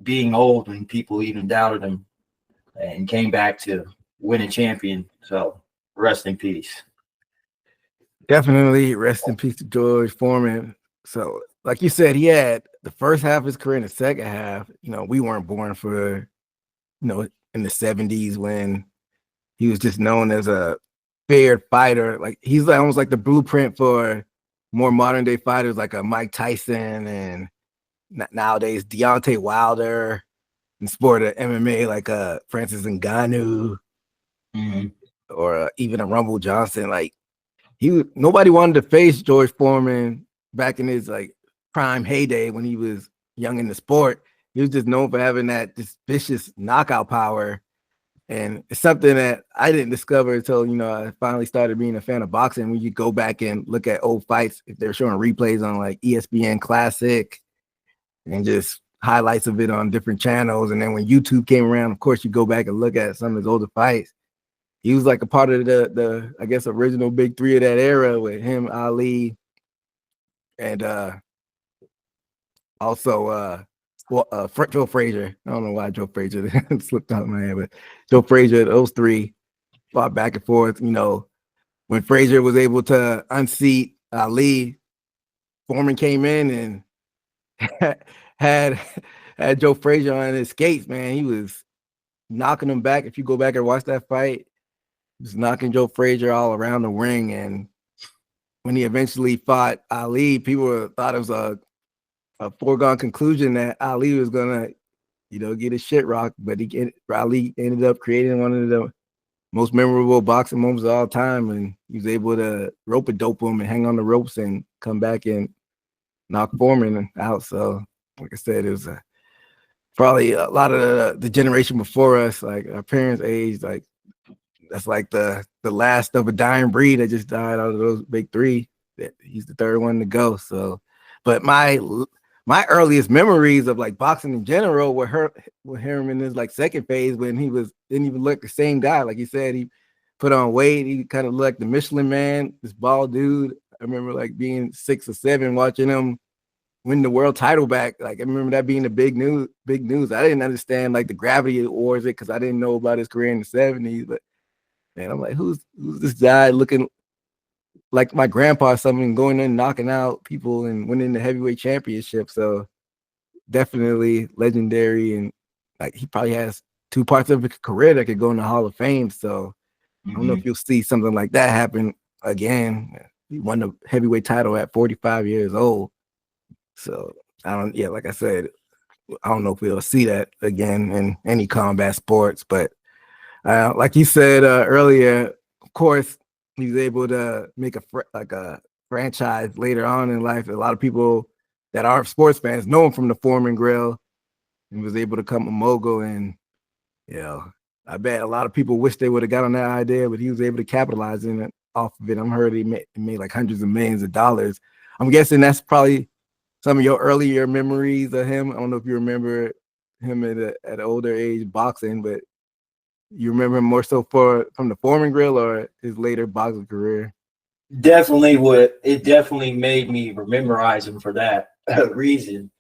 being old when people even doubted him, and came back to win a champion. So rest in peace. Definitely rest in peace to George Foreman. So, like you said, he had the first half of his career and the second half. We weren't born for, in the 70s when he was just known as a feared fighter. Like he's almost like the blueprint for more modern day fighters like a Mike Tyson and nowadays Deontay Wilder, in sport of MMA like Francis Ngannou, or even a Rumble Johnson. Like nobody wanted to face George Foreman back in his like prime heyday when he was young in the sport. He was just known for having that just vicious knockout power. And it's something that I didn't discover until, I finally started being a fan of boxing. When you go back and look at old fights, if they're showing replays on like ESPN Classic and just highlights of it on different channels. And then when YouTube came around, of course, you go back and look at some of his older fights. He was like a part of the I guess, original big three of that era with him, Ali, and also Joe Frazier. I don't know why Joe Frazier slipped out of my head, but Joe Frazier, those three fought back and forth. When Frazier was able to unseat Ali, Foreman came in and had Joe Frazier on his skates, man. He was knocking him back. If you go back and watch that fight, he was knocking Joe Frazier all around the ring. And when he eventually fought Ali, people thought it was a a foregone conclusion that Ali was gonna, get his shit rocked, but Ali ended up creating one of the most memorable boxing moments of all time, and he was able to rope a dope him and hang on the ropes and come back and knock Foreman out. So, like I said, it was probably a lot of the generation before us, like our parents' age, like that's like the last of a dying breed that just died out of those big three. He's the third one to go. So, but my earliest memories of like boxing in general were him in his like second phase when he didn't even look the same guy. Like you said, he put on weight. He kind of looked like the Michelin Man, this bald dude. I remember like being 6 or 7 watching him win the world title back. Like I remember that being the big news. I didn't understand like the gravity towards it because I didn't know about his career in the 70s. But man, I'm like, who's this guy looking like my grandpa or something, going in and knocking out people and winning the heavyweight championship? So definitely legendary, and like he probably has 2 parts of his career that could go in the Hall of Fame. So I don't know if you'll see something like that happen again. He won the heavyweight title at 45 years old. So like I said, I don't know if we'll see that again in any combat sports. But like you said earlier, of course, he was able to make a franchise later on in life. A lot of people that aren't sports fans know him from the Foreman Grill, and was able to become a mogul. And I bet a lot of people wish they would have got on that idea, but he was able to capitalize off of it. I'm heard he made like hundreds of millions of dollars. I'm guessing that's probably some of your earlier memories of him. I don't know if you remember him at an older age boxing, but you remember him more so from the Foreman Grill or his later boxing career? Definitely would. It definitely made me memorize him for that reason.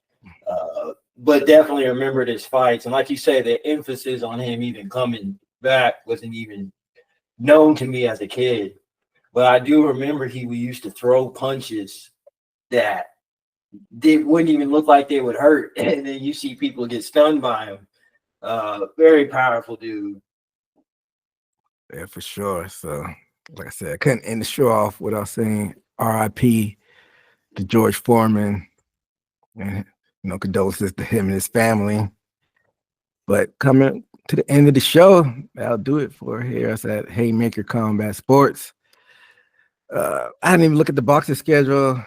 But definitely remembered his fights. And like you say, the emphasis on him even coming back wasn't even known to me as a kid. But I do remember we used to throw punches that they wouldn't even look like they would hurt. And then you see people get stunned by him. Very powerful dude. Yeah, for sure. So, like I said, I couldn't end the show off without saying RIP to George Foreman, and condolences to him and his family. But coming to the end of the show, I'll do it for here. I said Haymaker Combat Sports. I didn't even look at the boxing schedule.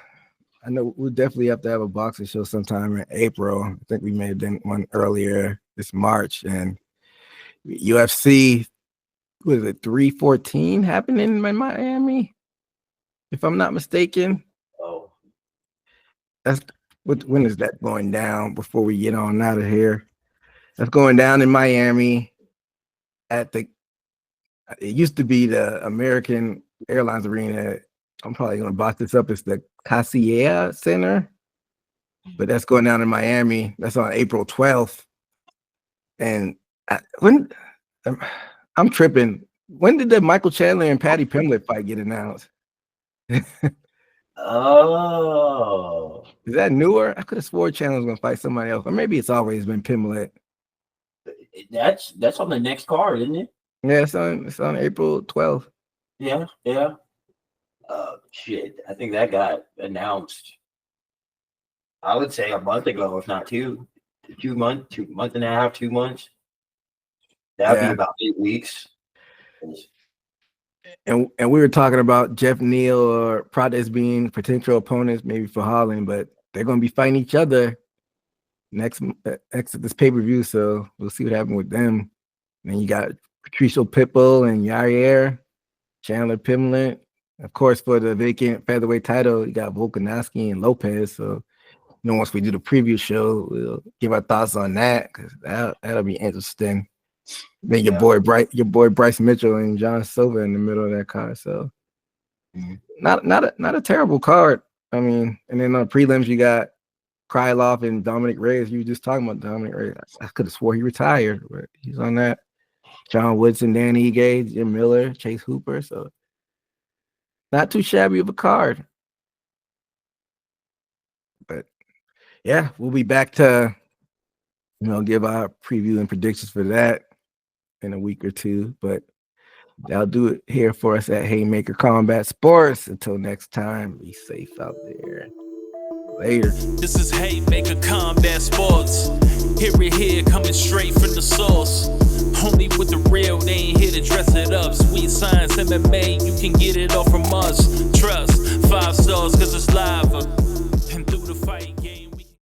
I know we'll definitely have to have a boxing show sometime in April. I think we may have done one earlier this March. And UFC, was it 314 happening in Miami, if I'm not mistaken? Oh, when is that going down before we get on out of here? That's going down in Miami it used to be the American Airlines Arena. I'm probably going to box this up. It's the Casilla Center, but that's going down in Miami. That's on April 12th. And I'm tripping. When did the Michael Chandler and Patty Pimblett fight get announced? Oh, is that newer? I could have swore Chandler was going to fight somebody else, or maybe it's always been Pimblett. That's on the next card, isn't it? Yeah, it's on April 12th. Yeah. Shit, I think that got announced, I would say a month ago, if not 2 months, 2 months and a half, 2 months. That'd be about 8 weeks. And we were talking about Jeff Neal or Prades being potential opponents maybe for Holland, but they're going to be fighting each other next this pay-per-view, so we'll see what happens with them. And then you got Patricio Pitbull and Yair, Chandler Pimblett. Of course, for the vacant featherweight title, you got Volkanovski and Lopez. So, once we do the preview show, we'll give our thoughts on that because that'll be interesting. Then your boy Bryce Mitchell and John Silva in the middle of that card. So, not a terrible card. I mean, and then on prelims you got Krylov and Dominic Reyes. You were just talking about Dominic Reyes. I could have swore he retired, but he's on that. John Woodson, Dan Ige, Jim Miller, Chase Hooper. So not too shabby of a card. But yeah, we'll be back to give our preview and predictions for that in a week or two. But that'll do it here for us at Haymaker Combat Sports. Until next time, be safe out there. Later. This is Haymaker Combat Sports. Hear it here, coming straight from the source. Only with the real, they ain't here to dress it up. Sweet Science MMA, you can get it all from us. Trust, 5 stars, cause it's live.